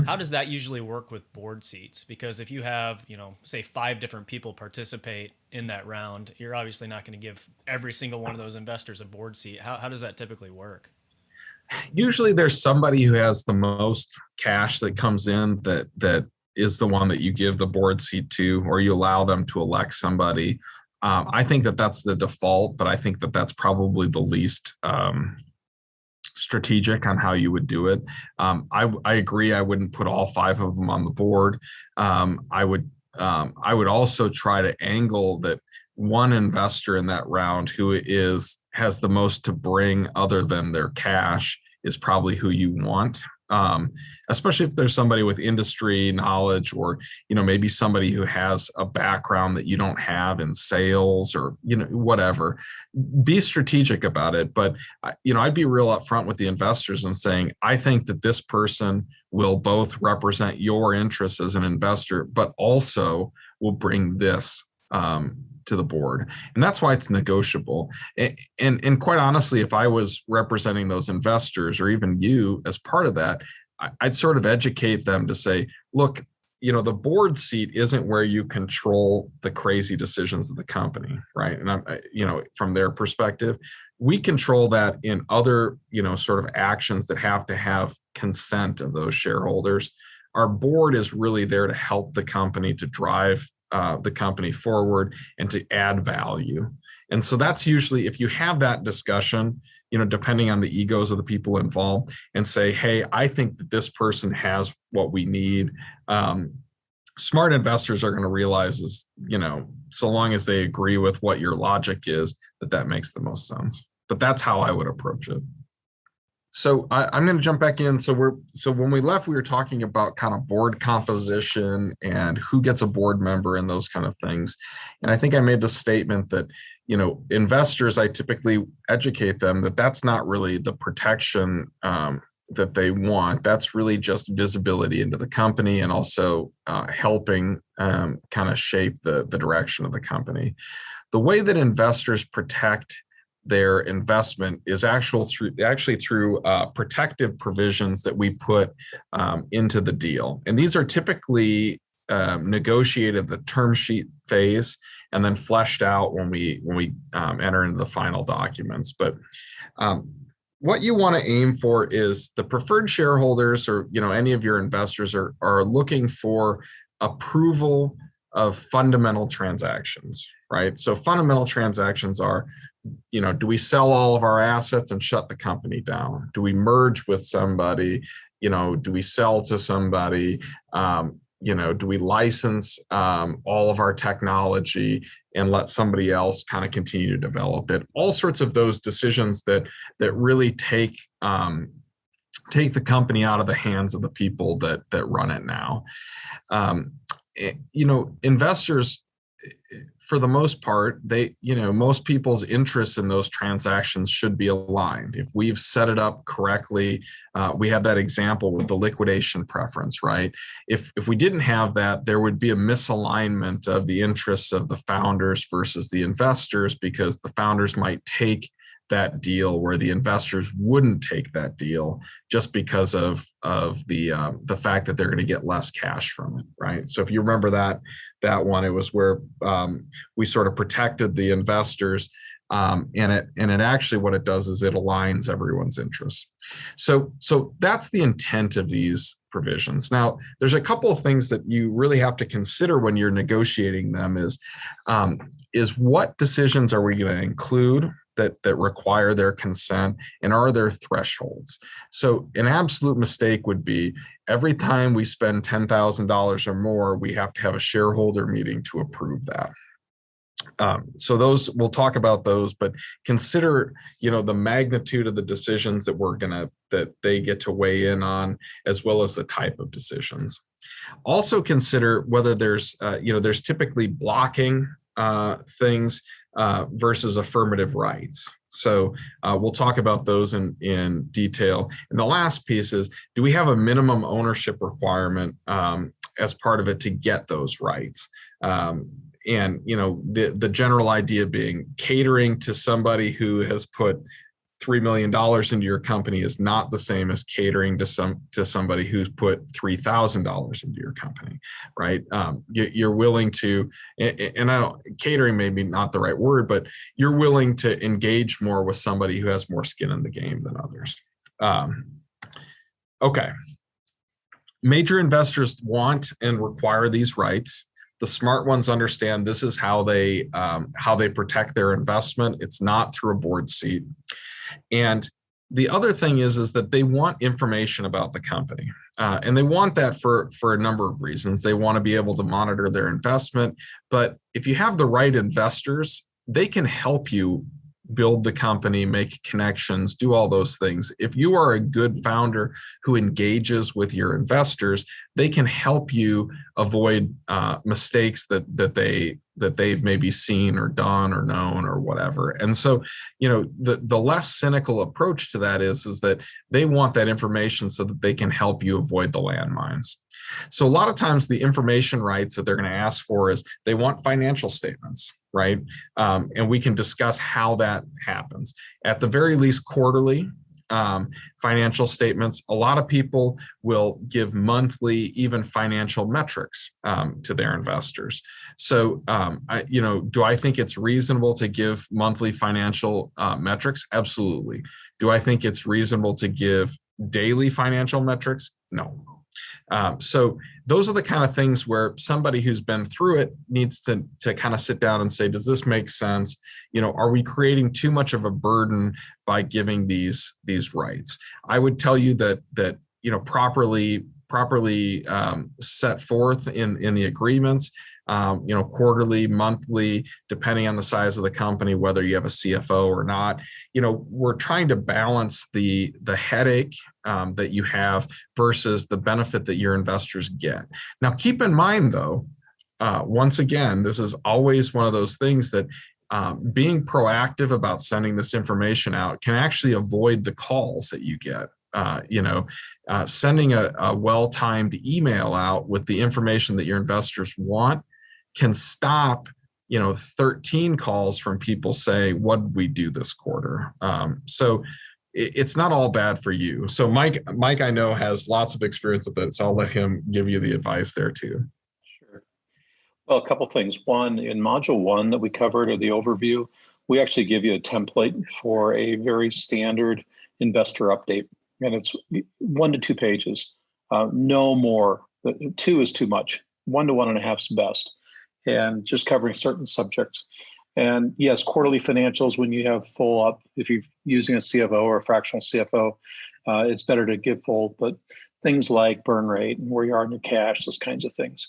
E: how does that usually work with board seats? Because if you have, say 5 different people participate in that round, you're obviously not going to give every single one of those investors a board seat. How does that typically work?
C: Usually there's somebody who has the most cash that comes in that is the one that you give the board seat to, or you allow them to elect somebody. I think that's the default, but I think that's probably the least strategic on how you would do it. I agree. I wouldn't put all 5 of them on the board. I would also try to angle that one investor in that round who has the most to bring other than their cash is probably who you want. Especially if there's somebody with industry knowledge, or maybe somebody who has a background that you don't have in sales, or whatever. Be strategic about it, but I'd be real upfront with the investors and saying, I think that this person will both represent your interests as an investor, but also will bring this to the board. And that's why it's negotiable. And quite honestly, if I was representing those investors, or even you as part of that, I'd sort of educate them to say, look, the board seat isn't where you control the crazy decisions of the company, right? And from their perspective, we control that in other, sort of actions that have to have consent of those shareholders. Our board is really there to help the company, to drive the company forward and to add value. And so that's usually, if you have that discussion, depending on the egos of the people involved, and say, hey, I think that this person has what we need. Smart investors are going to realize is, so long as they agree with what your logic is, that makes the most sense. But that's how I would approach it. So I'm going to jump back in. So when we left, we were talking about kind of board composition and who gets a board member and those kind of things. And I think I made the statement that, investors, I typically educate them that that's not really the protection that they want. That's really just visibility into the company, and also helping kind of shape the direction of the company. The way that investors protect their investment is actually through protective provisions that we put into the deal. And these are typically negotiated the term sheet phase and then fleshed out when we enter into the final documents. But what you want to aim for is the preferred shareholders, or any of your investors are looking for approval of fundamental transactions, right? So fundamental transactions are, do we sell all of our assets and shut the company down? Do we merge with somebody? Do we sell to somebody? Do we license all of our technology and let somebody else kind of continue to develop it? All sorts of those decisions that really take the company out of the hands of the people that run it now. Investors, for the most part, most people's interests in those transactions should be aligned. If we've set it up correctly, we have that example with the liquidation preference, right? If we didn't have that, there would be a misalignment of the interests of the founders versus the investors, because the founders might take that deal where the investors wouldn't take that deal just because of the fact that they're going to get less cash from it, right? So if you remember that one, it was where we sort of protected the investors, and it actually, what it does is it aligns everyone's interests. So that's the intent of these provisions. Now, there's a couple of things that you really have to consider when you're negotiating them is what decisions are we going to include that require their consent, and are there thresholds? So an absolute mistake would be every time we spend $10,000 or more, we have to have a shareholder meeting to approve that. So those, we'll talk about those, but consider, the magnitude of the decisions that they get to weigh in on, as well as the type of decisions. Also consider whether there's typically blocking things versus affirmative rights. So we'll talk about those in detail. And the last piece is, do we have a minimum ownership requirement as part of it to get those rights? And the general idea being, catering to somebody who has put $3 million into your company is not the same as catering to somebody who's put $3,000 into your company, right? You're willing to, and catering may be not the right word, but you're willing to engage more with somebody who has more skin in the game than others. Okay. Major investors want and require these rights. The smart ones understand this is how they protect their investment. It's not through a board seat. And the other thing is that they want information about the company. And they want that for a number of reasons. They want to be able to monitor their investment. But if you have the right investors, they can help you build the company, make connections, do all those things. If you are a good founder who engages with your investors, they can help you avoid mistakes that they've maybe seen or done or known or whatever. And so, the less cynical approach to that is that they want that information so that they can help you avoid the landmines. So a lot of times the information rights that they're going to ask for is they want financial statements, right? And we can discuss how that happens. At the very least, quarterly financial statements. A lot of people will give monthly, even financial metrics to their investors. So, do I think it's reasonable to give monthly financial metrics? Absolutely. Do I think it's reasonable to give daily financial metrics? No. So those are the kind of things where somebody who's been through it needs to kind of sit down and say, does this make sense? Are we creating too much of a burden by giving these rights? I would tell you that properly set forth in the agreements, quarterly, monthly, depending on the size of the company, whether you have a CFO or not. We're trying to balance the headache that you have versus the benefit that your investors get. Now, keep in mind, though, once again, this is always one of those things that being proactive about sending this information out can actually avoid the calls that you get. Sending a well-timed email out with the information that your investors want can stop 13 calls from people saying, what did we do this quarter? So it's not all bad for you. So Mike, I know, has lots of experience with it, so I'll let him give you the advice there too.
A: Sure. Well, a couple things. One, in module 1 that we covered, or the overview, we actually give you a template for a very standard investor update. And it's 1 to 2 pages, no more. 2 is too much. 1 to 1.5 is best. And just covering certain subjects. And yes, quarterly financials, when you have full up, if you're using a CFO or a fractional CFO, it's better to give full, but things like burn rate and where you are in your cash, those kinds of things.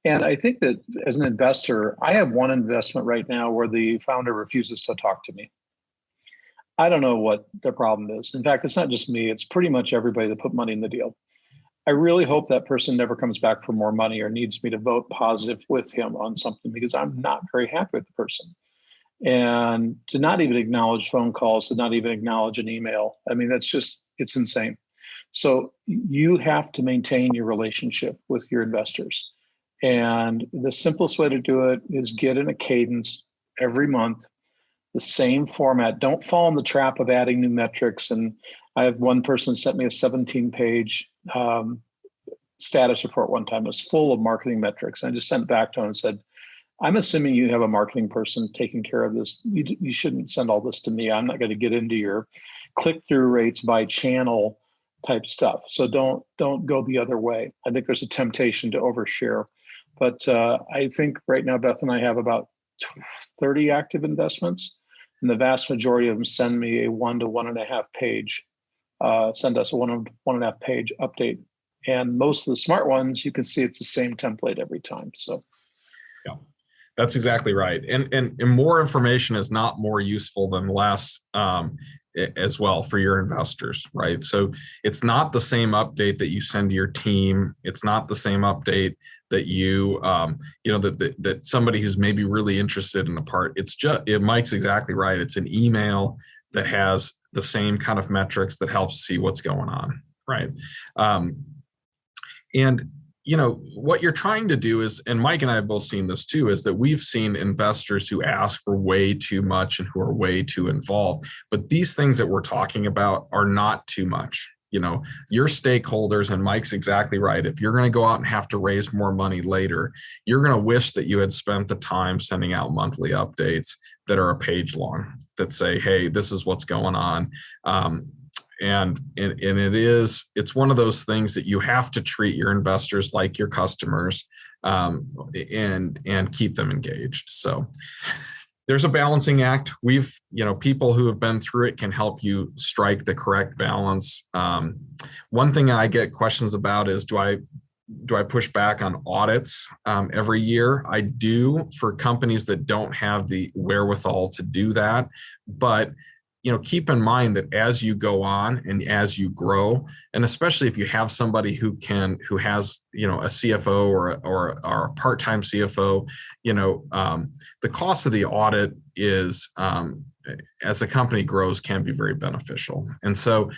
A: And I think that as an investor, I have one investment right now where the founder refuses to talk to me. I don't know what the problem is. In fact, it's not just me, it's pretty much everybody that put money in the deal. I really hope that person never comes back for more money or needs me to vote positive with him on something, because I'm not very happy with the person. And to not even acknowledge phone calls, to not even acknowledge an email, I mean, it's insane. So you have to maintain your relationship with your investors. And the simplest way to do it is get in a cadence every month, the same format. Don't fall in the trap of adding new metrics. And I have one person sent me a 17-page status report one time. It was full of marketing metrics. I just sent back to him and said, I'm assuming you have a marketing person taking care of this. You shouldn't send all this to me. I'm not going to get into your click-through rates by channel type stuff. So don't go the other way. I think there's a temptation to overshare. But I think right now, Beth and I have about 30 active investments, and the vast majority of them send me a 1 to 1.5 page, send us a 1.5 page update. And most of the smart ones, you can see it's the same template every time. So,
C: yeah, that's exactly right. And more information is not more useful than less as well for your investors, right? So it's not the same update that you send to your team. It's not the same update that you, that somebody who's maybe really interested in a part. It's just, Mike's exactly right. It's an email that has the same kind of metrics that helps see what's going on, right? And what you're trying to do is, and Mike and I have both seen this too, is that we've seen investors who ask for way too much and who are way too involved. But these things that we're talking about are not too much. Your stakeholders, and Mike's exactly right. If you're going to go out and have to raise more money later, you're going to wish that you had spent the time sending out monthly updates that are a page long that say, hey, this is what's going on. And it's one of those things that you have to treat your investors like your customers, and keep them engaged. So there's a balancing act. People who have been through it can help you strike the correct balance. One thing I get questions about is, do I push back on audits every year? I do, for companies that don't have the wherewithal to do that. But keep in mind that as you go on and as you grow, and especially if you have somebody who has, a CFO or a part-time CFO, the cost of the audit is, as the company grows, can be very beneficial. And so,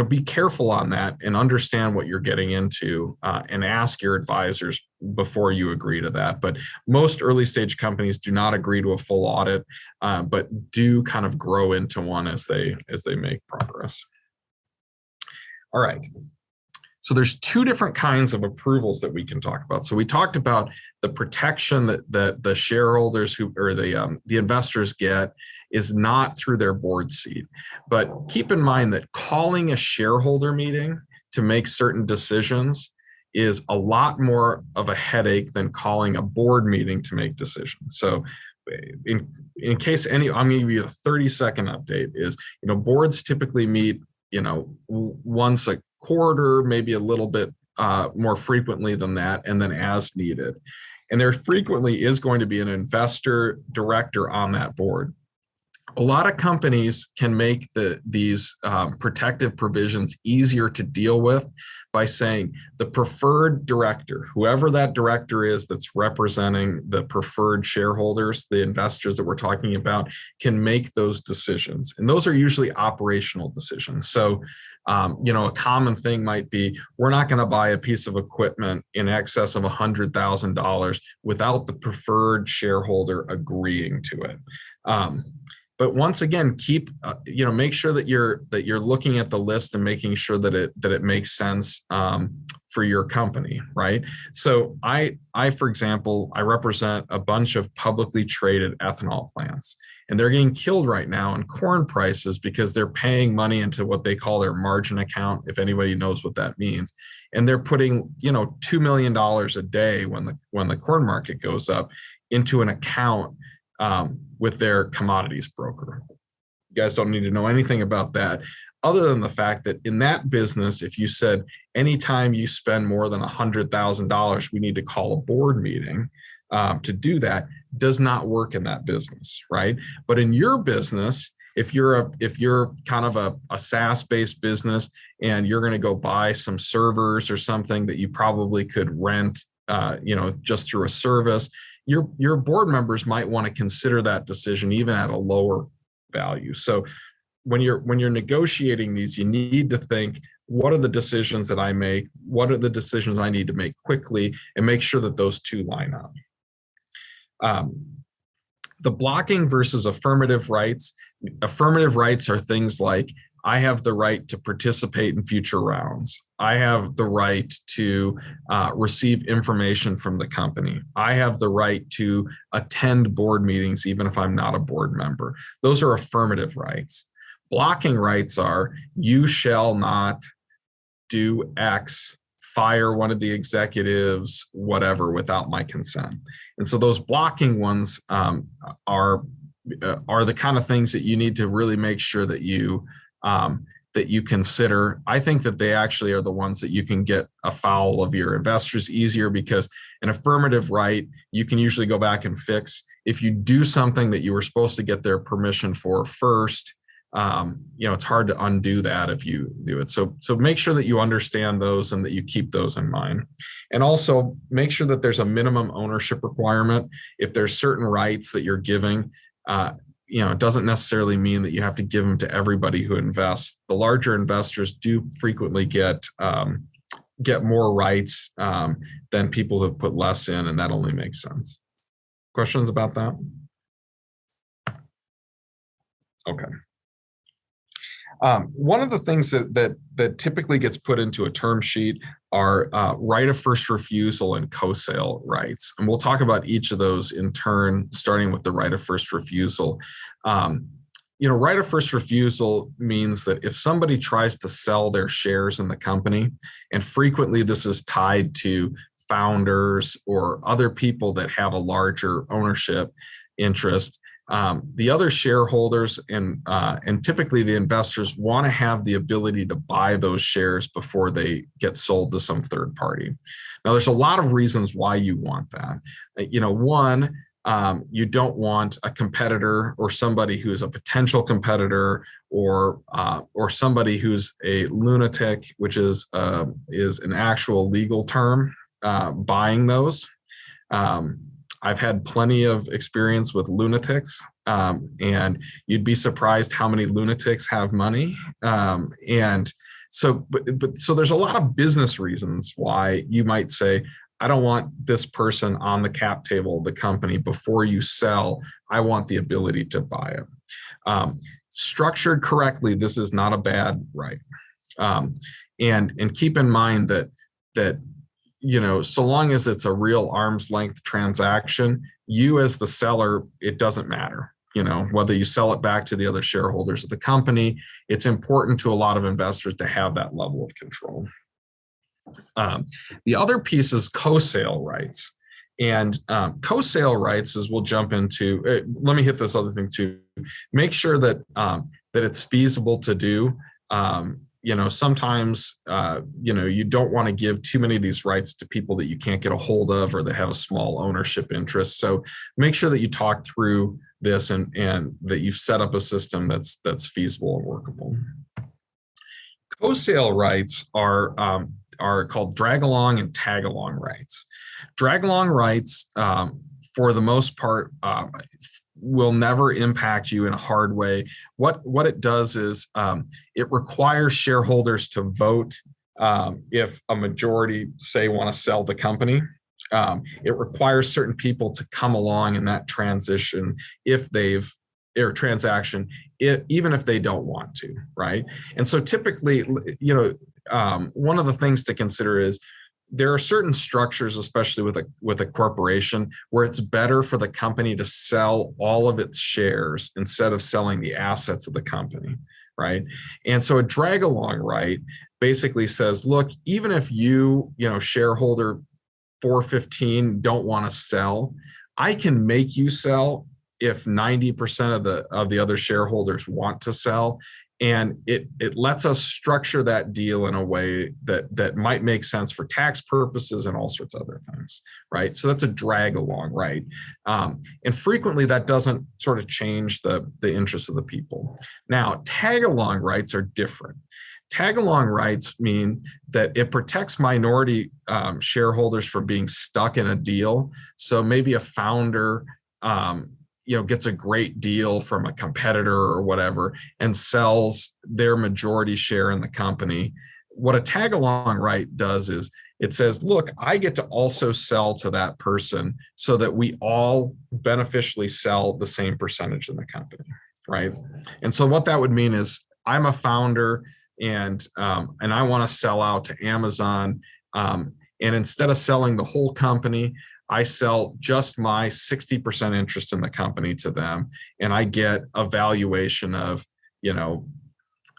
C: be careful on that and understand what you're getting into, and ask your advisors before you agree to that. But most early stage companies do not agree to a full audit, but do kind of grow into one as they make progress. All right. So there's two different kinds of approvals that we can talk about. So we talked about the protection that the shareholders the investors get is not through their board seat. But keep in mind that calling a shareholder meeting to make certain decisions is a lot more of a headache than calling a board meeting to make decisions. So in case I'm going to give you a 30-second update is, boards typically meet, once a quarter, maybe a little bit more frequently than that, and then as needed. And there frequently is going to be an investor director on that board. A lot of companies can make these protective provisions easier to deal with by saying the preferred director, whoever that director is that's representing the preferred shareholders, the investors that we're talking about, can make those decisions. And those are usually operational decisions. So, a common thing might be, we're not going to buy a piece of equipment in excess of $100,000 without the preferred shareholder agreeing to it. But once again, make sure that you're looking at the list and making sure that it makes sense for your company, right? So I, for example, I represent a bunch of publicly traded ethanol plants, and they're getting killed right now in corn prices because they're paying money into what they call their margin account, if anybody knows what that means. And they're putting, $2 million a day when the corn market goes up into an account with their commodities broker. You guys don't need to know anything about that, other than the fact that in that business, if you said anytime you spend more than $100,000, we need to call a board meeting to do that, does not work in that business, right? But in your business, If you're kind of a SaaS-based business and you're going to go buy some servers or something that you probably could rent, just through a service, your board members might want to consider that decision even at a lower value. So when you're negotiating these, you need to think, what are the decisions that I make? What are the decisions I need to make quickly, and make sure that those two line up. The blocking versus affirmative rights. Affirmative rights are things like, I have the right to participate in future rounds. I have the right to receive information from the company. I have the right to attend board meetings even if I'm not a board member. Those are affirmative rights. Blocking rights are, you shall not do X, fire one of the executives, whatever, without my consent. And so those blocking ones are the kind of things that you need to really make sure that you consider. I think that they actually are the ones that you can get afoul of your investors easier, because an affirmative right, you can usually go back and fix. If you do something that you were supposed to get their permission for first, it's hard to undo that if you do it. So make sure that you understand those and that you keep those in mind. And also make sure that there's a minimum ownership requirement. If there's certain rights that you're giving, it doesn't necessarily mean that you have to give them to everybody who invests. The larger investors do frequently get more rights than people who've put less in, and that only makes sense. Questions about that? Okay. One of the things that typically gets put into a term sheet are right of first refusal and co-sale rights. And we'll talk about each of those in turn, starting with the right of first refusal. Right of first refusal means that if somebody tries to sell their shares in the company, and frequently this is tied to founders or other people that have a larger ownership interest, the other shareholders and typically the investors want to have the ability to buy those shares before they get sold to some third party. Now, there's a lot of reasons why you want that. One, you don't want a competitor or somebody who's a potential competitor or somebody who's a lunatic, which is an actual legal term, buying those. I've had plenty of experience with lunatics, and you'd be surprised how many lunatics have money. And so there's a lot of business reasons why you might say, I don't want this person on the cap table of the company. Before you sell, I want the ability to buy it. Structured correctly, this is not a bad right. And keep in mind that so long as it's a real arm's length transaction, you as the seller, it doesn't matter. Whether you sell it back to the other shareholders of the company, it's important to a lot of investors to have that level of control. The other piece is co-sale rights. And co-sale rights, as we'll jump into, let me hit this other thing too. Make sure that it's feasible to do. Sometimes, you don't want to give too many of these rights to people that you can't get a hold of or that have a small ownership interest. So make sure that you talk through this and that you've set up a system that's feasible and workable. Co-sale rights are called drag-along and tag-along rights. Drag-along rights, for the most part, will never impact you in a hard way. What it does is it requires shareholders to vote if a majority, say, want to sell the company. It requires certain people to come along in that transaction even if they don't want to, right? And so typically, one of the things to consider is there are certain structures, especially with a corporation, where it's better for the company to sell all of its shares instead of selling the assets of the company, right? And so a drag along right basically says, look, even if you shareholder 415 don't want to sell, I can make you sell if 90% of the other shareholders want to sell. And it lets us structure that deal in a way that might make sense for tax purposes and all sorts of other things, right? So that's a drag along, right? And frequently that doesn't sort of change the interests of the people. Now, tag along rights are different. Tag along rights mean that it protects minority shareholders from being stuck in a deal. So maybe a founder gets a great deal from a competitor or whatever and sells their majority share in the company. What a tag along right does is it says, look, I get to also sell to that person so that we all beneficially sell the same percentage in the company, right? And so what that would mean is I'm a founder and I want to sell out to Amazon. And instead of selling the whole company, I sell just my 60% interest in the company to them, and I get a valuation of,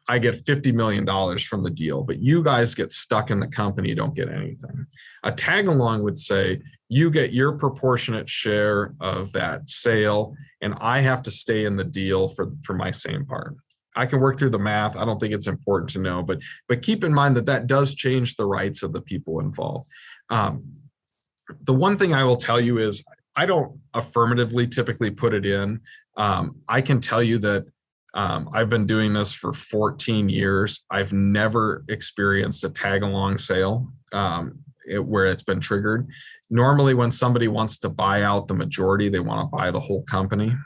C: I get $50 million from the deal, but you guys get stuck in the company, you don't get anything. A tag along would say, you get your proportionate share of that sale, and I have to stay in the deal for my same part. I can work through the math. I don't think it's important to know, but keep in mind that does change the rights of the people involved. The one thing I will tell you is I don't affirmatively typically put it in. I can tell you that I've been doing this for 14 years. I've never experienced a tag along sale where it's been triggered. Normally when somebody wants to buy out the majority, they want to buy the whole company.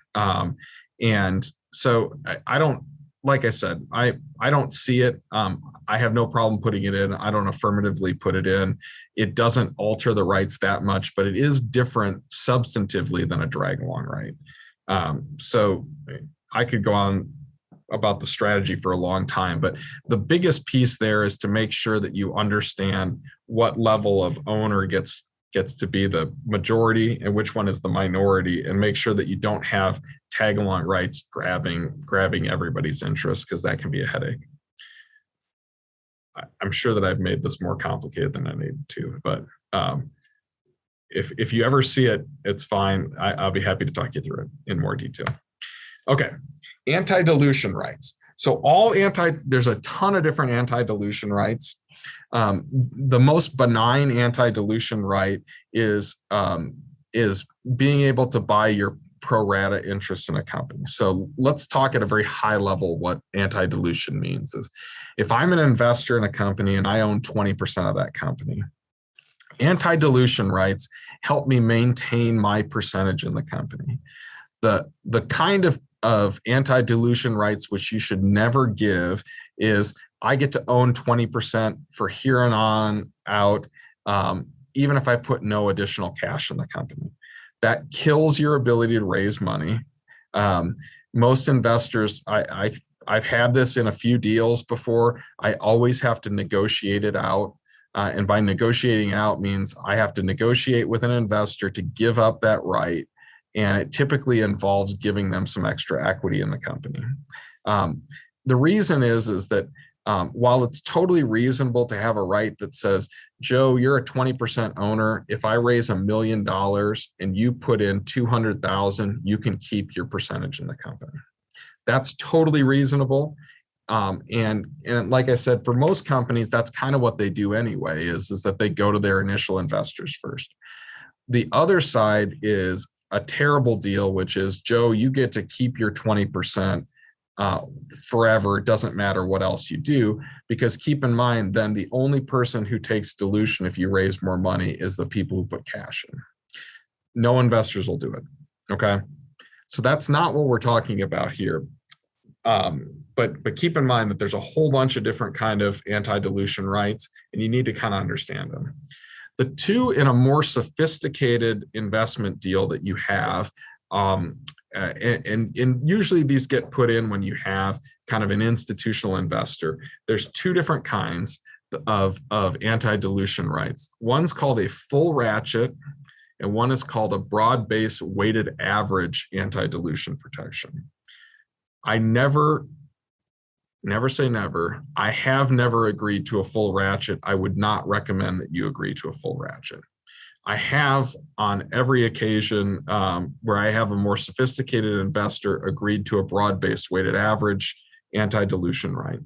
C: And so I don't, like I said, I don't see it. I have no problem putting it in. I don't affirmatively put it in. It doesn't alter the rights that much, but it is different substantively than a drag along right. So I could go on about the strategy for a long time, but the biggest piece there is to make sure that you understand what level of owner gets to be the majority and which one is the minority, and make sure that you don't have tag along rights grabbing everybody's interest, because that can be a headache. I'm sure that I've made this more complicated than I needed to, but if you ever see it, it's fine. I'll be happy to talk you through it in more detail. Okay, anti-dilution rights. So there's a ton of different anti-dilution rights. The most benign anti-dilution right is being able to buy your pro rata interest in a company. So let's talk at a very high level what anti-dilution means is if I'm an investor in a company and I own 20% of that company, anti-dilution rights help me maintain my percentage in the company. The kind of anti-dilution rights which you should never give is I get to own 20% for here and on out, even if I put no additional cash in the company. That kills your ability to raise money. Most investors, I've had this in a few deals before. I always have to negotiate it out. And by negotiating out means I have to negotiate with an investor to give up that right. And it typically involves giving them some extra equity in the company. The reason is that while it's totally reasonable to have a right that says, Joe, you're a 20% owner. If I raise $1 million and you put in 200,000, you can keep your percentage in the company. That's totally reasonable. And like I said, for most companies, that's kind of what they do anyway, is that they go to their initial investors first. The other side is a terrible deal, which is, Joe, you get to keep your 20% forever. It doesn't matter what else you do, because keep in mind, then the only person who takes dilution if you raise more money is the people who put cash in. No investors will do it. Okay. So that's not what we're talking about here. But keep in mind that there's a whole bunch of different kind of anti-dilution rights, and you need to kind of understand them. The two in a more sophisticated investment deal that you have, and usually these get put in when you have kind of an institutional investor. There's two different kinds of anti-dilution rights. One's called a full ratchet, and one is called a broad-based weighted average anti-dilution protection. I never say never. I have never agreed to a full ratchet. I would not recommend that you agree to a full ratchet. I have on every occasion where I have a more sophisticated investor agreed to a broad-based weighted average anti-dilution right.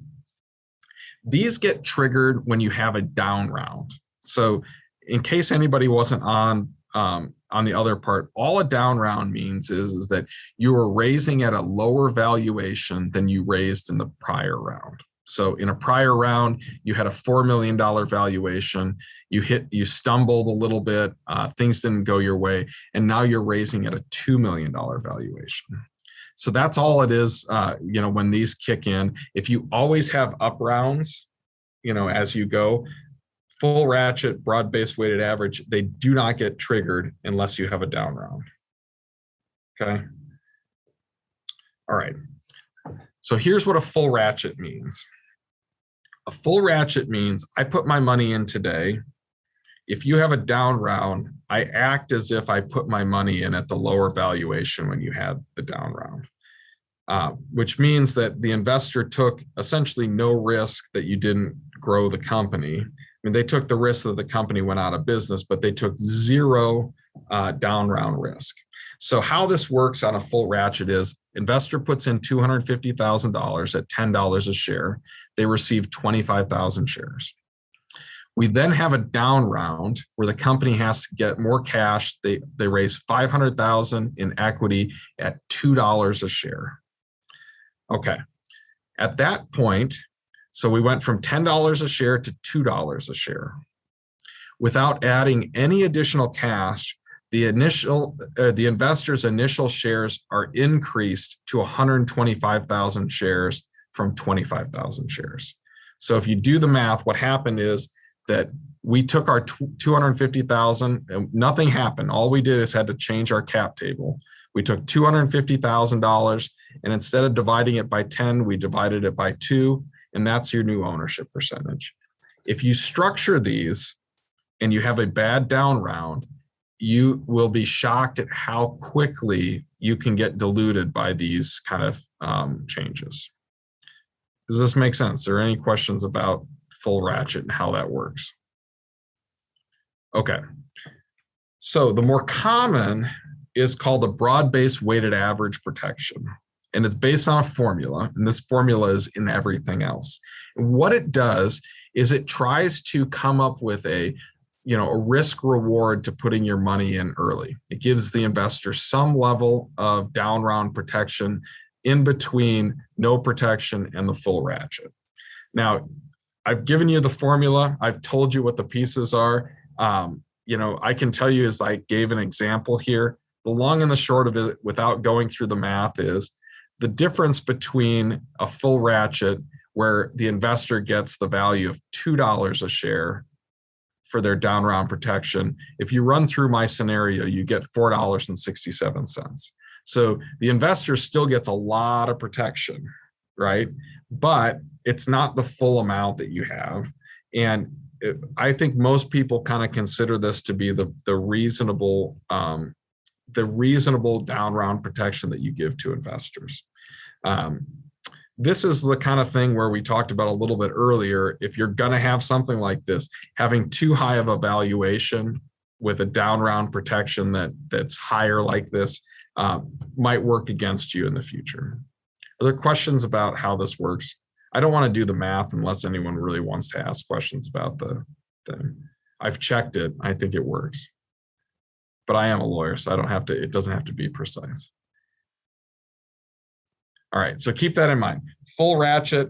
C: These get triggered when you have a down round. So in case anybody wasn't on the other part, all a down round means is that you are raising at a lower valuation than you raised in the prior round. So in a prior round, you had a $4 million valuation, you stumbled a little bit, things didn't go your way, and now you're raising at a $2 million valuation. So that's all it is, when these kick in. If you always have up rounds, as you go, full ratchet, broad-based weighted average, they do not get triggered unless you have a down round. Okay. All right. So here's what a full ratchet means. A full ratchet means I put my money in today. If you have a down round, I act as if I put my money in at the lower valuation when you had the down round, which means that the investor took essentially no risk that you didn't grow the company. I mean, they took the risk that the company went out of business, but they took zero down round risk. So how this works on a full ratchet is investor puts in $250,000 at $10 a share. They receive 25,000 shares. We then have a down round where the company has to get more cash. They raise 500,000 in equity at $2 a share. Okay. At that point, so we went from $10 a share to $2 a share. Without adding any additional cash, the investor's initial shares are increased to 125,000 shares from 25,000 shares. So if you do the math, what happened is that we took our 250,000 and nothing happened. All we did is had to change our cap table. We took $250,000 and instead of dividing it by 10, we divided it by 2, and that's your new ownership percentage. If you structure these and you have a bad down round, you will be shocked at how quickly you can get diluted by these kind of changes. Does this make sense? Are there any questions about full ratchet and how that works? Okay. So the more common is called the broad-based weighted average protection. And it's based on a formula, and this formula is in everything else. And what it does is it tries to come up with a risk reward to putting your money in early. It gives the investor some level of down round protection in between no protection and the full ratchet. Now, I've given you the formula. I've told you what the pieces are. I can tell you as I gave an example here, the long and the short of it without going through the math is the difference between a full ratchet where the investor gets the value of $2 a share for their down round protection. If you run through my scenario, you get $4.67. So the investor still gets a lot of protection, right? But it's not the full amount that you have. And I think most people kind of consider this to be the reasonable down round protection that you give to investors. This is the kind of thing where we talked about a little bit earlier. If you're going to have something like this, having too high of a valuation with a down round protection that's higher like this might work against you in the future. Are there questions about how this works? I don't want to do the math unless anyone really wants to ask questions about the thing. I've checked it. I think it works. But I am a lawyer, so it doesn't have to be precise. All right, so keep that in mind. Full ratchet,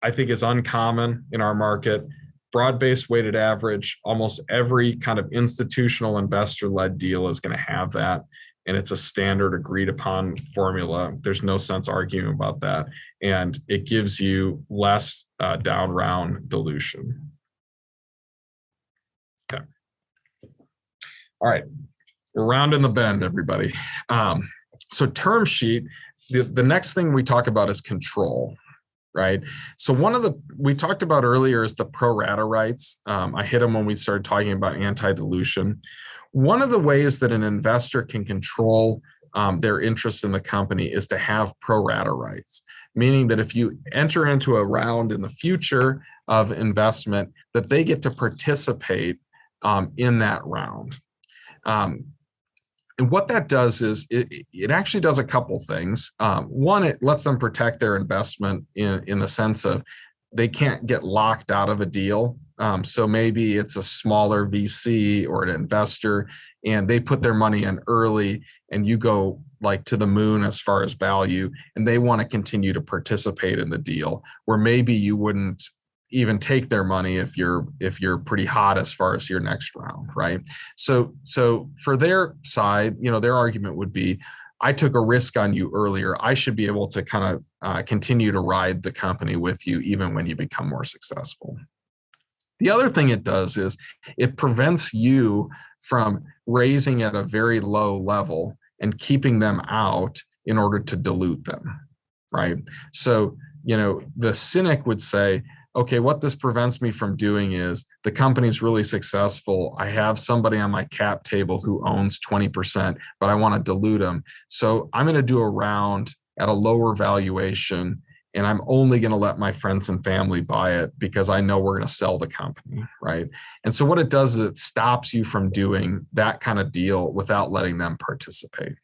C: I think, is uncommon in our market. Broad-based weighted average, almost every kind of institutional investor-led deal is going to have that, and it's a standard agreed upon formula. There's no sense arguing about that, and it gives you less down round dilution. Okay. All right, we're rounding the bend, everybody. So term sheet. The next thing we talk about is control, right? So we talked about earlier is the pro rata rights. I hit them when we started talking about anti-dilution. One of the ways that an investor can control their interest in the company is to have pro rata rights, meaning that if you enter into a round in the future of investment, that they get to participate in that round. And what that does is it actually does a couple things. One, it lets them protect their investment in the sense of they can't get locked out of a deal. So maybe it's a smaller VC or an investor, and they put their money in early, and you go like to the moon as far as value, and they want to continue to participate in the deal, where maybe you wouldn't even take their money if you're pretty hot as far as your next round, right? So for their side, their argument would be, I took a risk on you earlier. I should be able to kind of continue to ride the company with you even when you become more successful. The other thing it does is it prevents you from raising at a very low level and keeping them out in order to dilute them, right? So, the cynic would say, okay, what this prevents me from doing is the company's really successful. I have somebody on my cap table who owns 20%, but I want to dilute them. So I'm going to do a round at a lower valuation, and I'm only going to let my friends and family buy it because I know we're going to sell the company, right? And so what it does is it stops you from doing that kind of deal without letting them participate.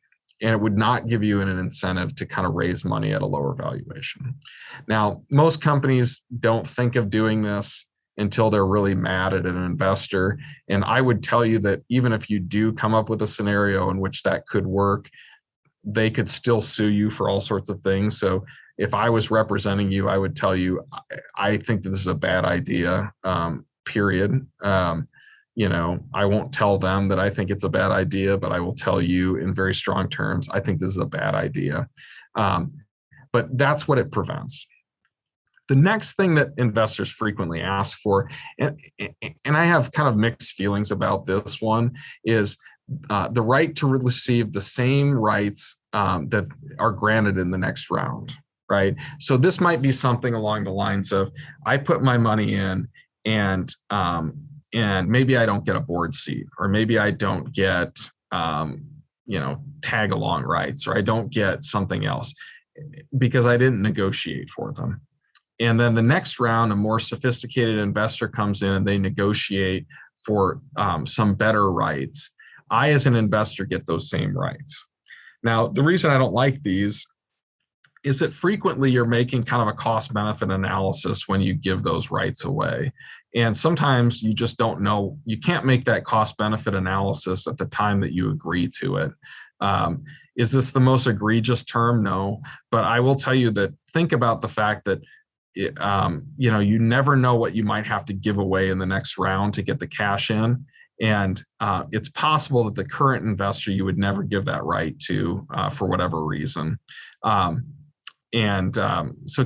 C: And it would not give you an incentive to kind of raise money at a lower valuation. Now, most companies don't think of doing this until they're really mad at an investor. And I would tell you that even if you do come up with a scenario in which that could work, they could still sue you for all sorts of things. So if I was representing you, I would tell you, I think that this is a bad idea, period. I won't tell them that I think it's a bad idea, but I will tell you in very strong terms, I think this is a bad idea. But that's what it prevents. The next thing that investors frequently ask for, and I have kind of mixed feelings about this one, is the right to receive the same rights that are granted in the next round, right? So this might be something along the lines of, I put my money in, and maybe I don't get a board seat, or maybe I don't get, tag along rights, or I don't get something else because I didn't negotiate for them. And then the next round, a more sophisticated investor comes in and they negotiate for some better rights. I, as an investor, get those same rights. Now, the reason I don't like these is that frequently you're making kind of a cost benefit analysis when you give those rights away. And sometimes you just don't know, you can't make that cost benefit analysis at the time that you agree to it. Is this the most egregious term? No, but I will tell you that think about the fact that you never know what you might have to give away in the next round to get the cash in. And it's possible that the current investor you would never give that right to for whatever reason. So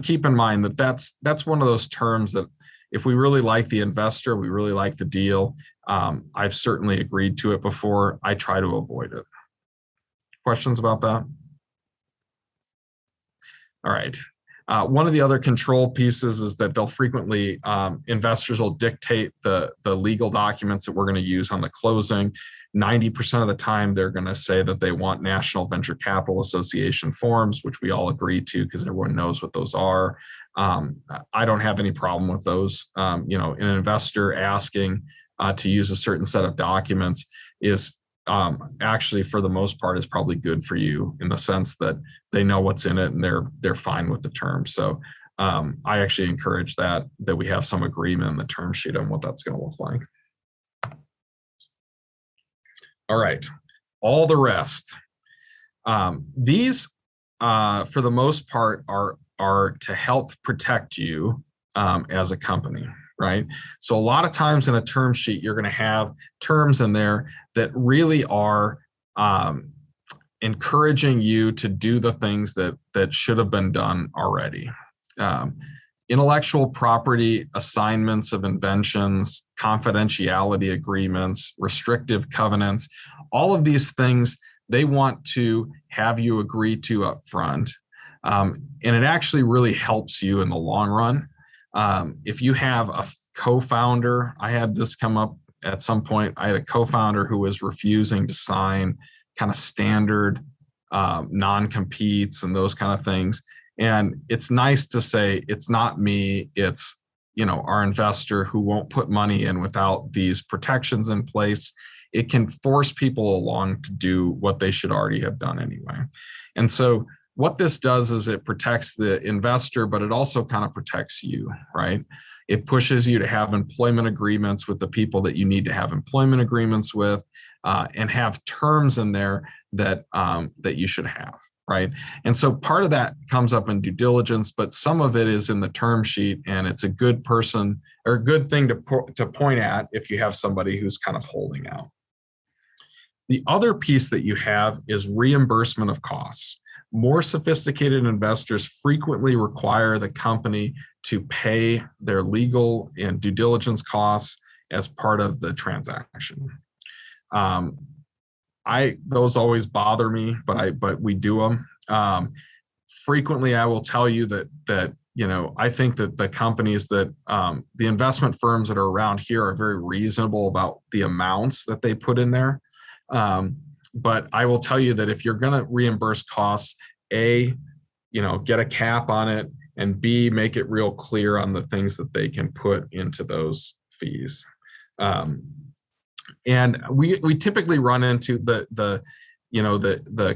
C: keep in mind that that's one of those terms that if we really like the investor, we really like the deal, I've certainly agreed to it before. I try to avoid it. Questions about that? All right. One of the other control pieces is that they'll frequently, investors will dictate the legal documents that we're going to use on the closing. 90% of the time, they're going to say that they want National Venture Capital Association forms, which we all agree to because everyone knows what those are. I don't have any problem with those. An investor asking to use a certain set of documents is actually, for the most part, is probably good for you in the sense that they know what's in it and they're fine with the terms. So I actually encourage that we have some agreement in the term sheet on what that's going to look like. All right, all the rest. These, for the most part, are to help protect you as a company, right? So a lot of times in a term sheet, you're going to have terms in there that really are encouraging you to do the things that should have been done already. Intellectual property assignments of inventions, confidentiality agreements, restrictive covenants, all of these things they want to have you agree to up front. And it actually really helps you in the long run. If you have a co-founder, I had this come up at some point, I had a co-founder who was refusing to sign kind of standard non-competes and those kind of things. And it's nice to say, it's not me, it's our investor who won't put money in without these protections in place. it can force people along to do what they should already have done anyway. And so what this does is it protects the investor, but it also kind of protects you, right? It pushes you to have employment agreements with the people that you need to have employment agreements with, and have terms in there that that you should have, right? And so part of that comes up in due diligence, but some of it is in the term sheet, and it's a good person or a good thing to point at if you have somebody who's kind of holding out. The other piece that you have is reimbursement of costs. More sophisticated investors frequently require the company to pay their legal and due diligence costs as part of the transaction. Those always bother me, but we do them. Frequently, I will tell you that I think that the companies that the investment firms that are around here are very reasonable about the amounts that they put in there. But I will tell you that if you're going to reimburse costs, A, get a cap on it, and B, make it real clear on the things that they can put into those fees. And we typically run into the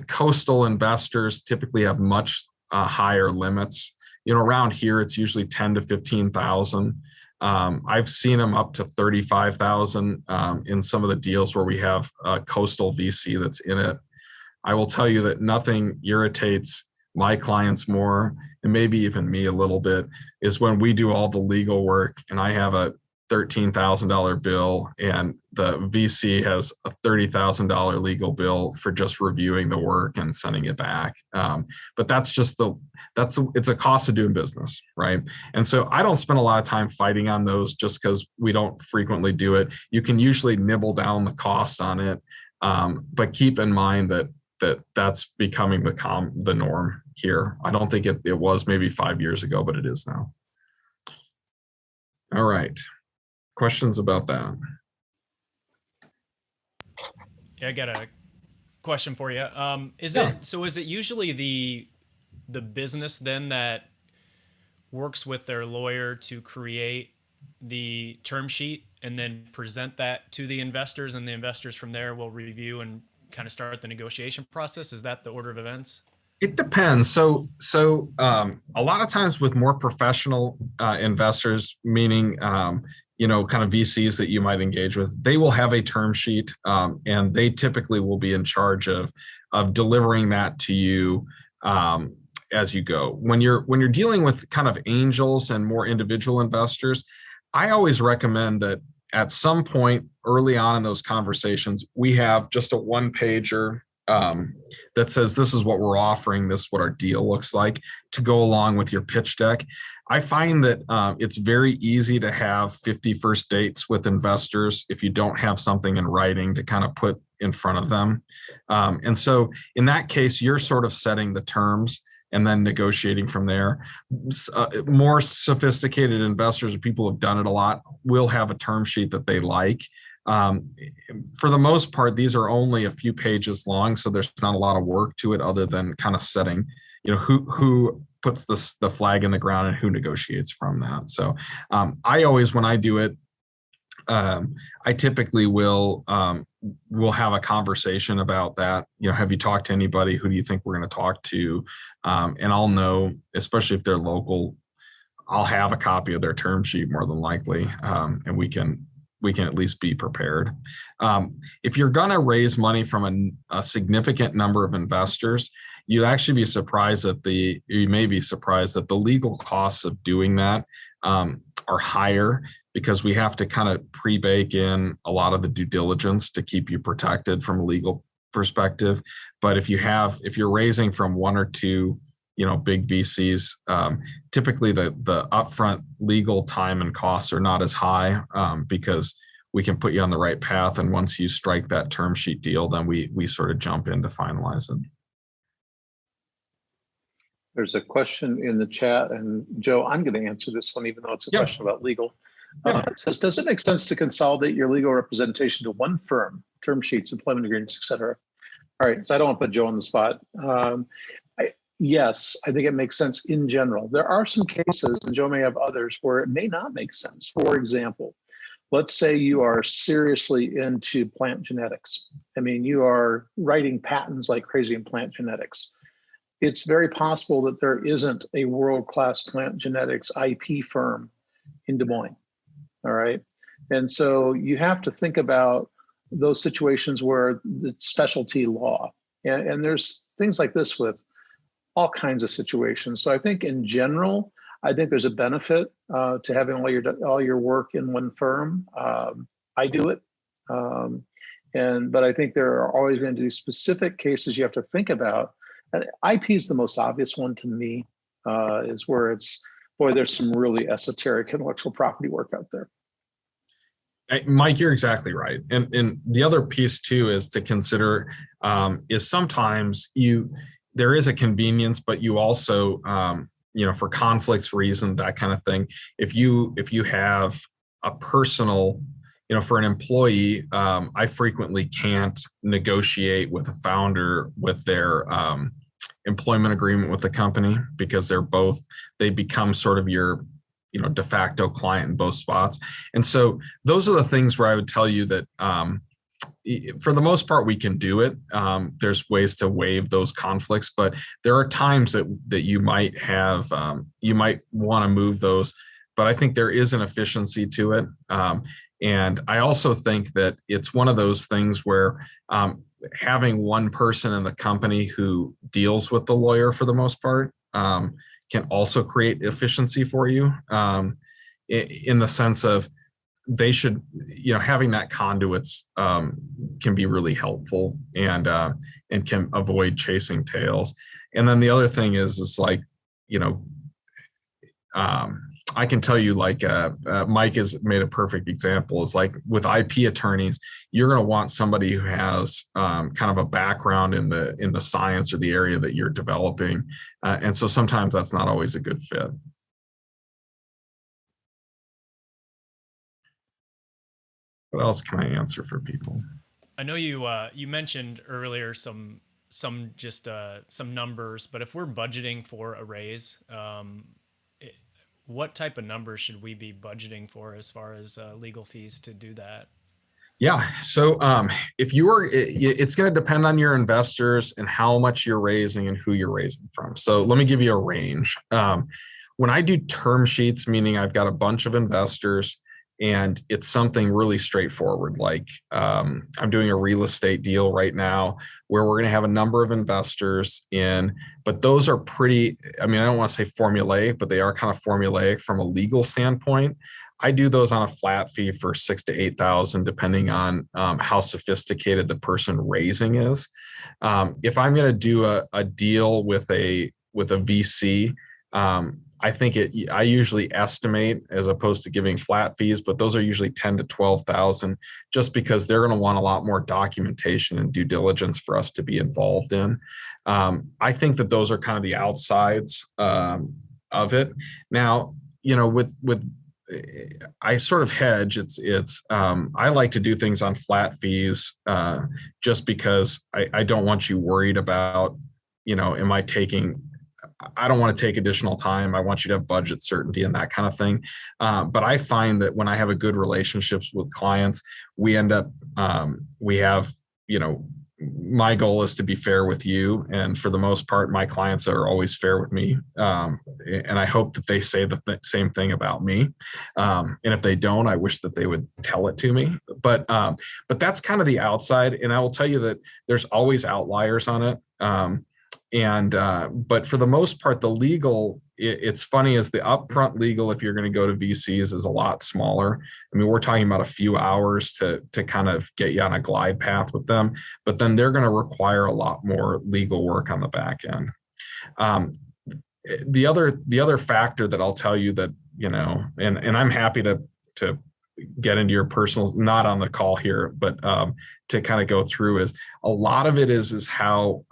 C: coastal investors typically have much higher limits. Around here it's usually 10 to 15,000. I've seen them up to 35,000 in some of the deals where we have a coastal VC that's in it. I will tell you that nothing irritates my clients more, and maybe even me a little bit, is when we do all the legal work and I have a $13,000 bill and the VC has a $30,000 legal bill for just reviewing the work and sending it back. But that's just it's a cost of doing business, right? And so I don't spend a lot of time fighting on those just because we don't frequently do it. You can usually nibble down the costs on it, but keep in mind that's becoming the norm here. I don't think it was maybe 5 years ago, but it is now. All right. Questions about that?
E: Yeah, I got a question for you. Is it usually the business then that works with their lawyer to create the term sheet and then present that to the investors, and the investors from there will review and kind of start the negotiation process? Is that the order of events?
C: It depends. So a lot of times with more professional investors, meaning kind of VCs that you might engage with, they will have a term sheet, and they typically will be in charge of delivering that to you as you go. When you're dealing with kind of angels and more individual investors, I always recommend that at some point early on in those conversations, we have just a one-pager that says this is what we're offering, this is what our deal looks like, to go along with your pitch deck. I find that it's very easy to have 50 first dates with investors if you don't have something in writing to kind of put in front of them. And so in that case, you're sort of setting the terms and then negotiating from there. More sophisticated investors, or people who've done it a lot, will have a term sheet that they like. For the most part, these are only a few pages long, so there's not a lot of work to it other than kind of setting, who puts the flag in the ground and who negotiates from that. So I always, when I do it, I typically will have a conversation about that. Have you talked to anybody? Who do you think we're going to talk to? And I'll know, especially if they're local, I'll have a copy of their term sheet more than likely, and we can at least be prepared. If you're going to raise money from a significant number of investors, you may be surprised that the legal costs of doing that are higher, because we have to kind of pre-bake in a lot of the due diligence to keep you protected from a legal perspective. But if you're raising from one or two big VCs, typically the upfront legal time and costs are not as high, because we can put you on the right path. And once you strike that term sheet deal, then we sort of jump in to finalize it.
A: There's a question in the chat, and Joe, I'm going to answer this one, even though it's a question about legal. It says, does it make sense to consolidate your legal representation to one firm, term sheets, employment agreements, et cetera? All right, so I don't want to put Joe on the spot. Yes, I think it makes sense in general. There are some cases, and Joe may have others, where it may not make sense. For example, let's say you are seriously into plant genetics. I mean, you are writing patents like crazy in plant genetics. It's very possible that there isn't a world-class plant genetics IP firm in Des Moines. All right. And so you have to think about those situations where it's specialty law. And there's things like this with all kinds of situations. So I think in general, I think there's a benefit to having all your work in one firm. I do it. But I think there are always going to be specific cases you have to think about. And IP is the most obvious one to me, is where it's, boy, there's some really esoteric intellectual property work out there.
C: Mike, you're exactly right. And the other piece too is to consider is sometimes there is a convenience, but you also, for conflicts reason, that kind of thing. If you have a personal, for an employee, I frequently can't negotiate with a founder with their employment agreement with the company, because they become sort of your de facto client in both spots. And so those are the things where I would tell you that for the most part, we can do it. There's ways to waive those conflicts, but there are times that you might have, you might want to move those, but I think there is an efficiency to it. And I also think that it's one of those things where having one person in the company who deals with the lawyer for the most part can also create efficiency for you, in the sense of they should, having that conduits can be really helpful and can avoid chasing tails. And then the other thing is like, I can tell you, like Mike has made a perfect example. Is like with IP attorneys, you're going to want somebody who has kind of a background in the science or the area that you're developing, and so sometimes that's not always a good fit. What else can I answer for people?
E: I know you mentioned earlier some numbers, but if we're budgeting for a raise, what type of numbers should we be budgeting for as far as legal fees to do that?
C: Yeah, so if it's going to depend on your investors and how much you're raising and who you're raising from. So let me give you a range. When I do term sheets, meaning I've got a bunch of investors and it's something really straightforward, like I'm doing a real estate deal right now where we're going to have a number of investors in, but those are pretty, I don't want to say formulaic, but they are kind of formulaic from a legal standpoint. I do those on a flat fee for $6,000 to $8,000, depending on how sophisticated the person raising is. If I'm going to do a deal with a VC, I think I usually estimate, as opposed to giving flat fees, but those are usually $10,000 to $12,000, just because they're going to want a lot more documentation and due diligence for us to be involved in. I think that those are kind of the outsides of it. Now, with I sort of hedge. I like to do things on flat fees, just because I don't want you worried about, I don't want to take additional time. I want you to have budget certainty and that kind of thing. But I find that when I have a good relationships with clients, we end up, we have, my goal is to be fair with you. And for the most part, my clients are always fair with me. And I hope that they say the same thing about me. And if they don't, I wish that they would tell it to me. But that's kind of the outside. And I will tell you that there's always outliers on it. But for the most part, the legal, it's funny, is the upfront legal, if you're going to go to VCs, is a lot smaller. We're talking about a few hours to kind of get you on a glide path with them, but then they're going to require a lot more legal work on the back end. The other factor that I'll tell you that, and I'm happy to get into your personal, not on the call here, but to kind of go through, is a lot of it is how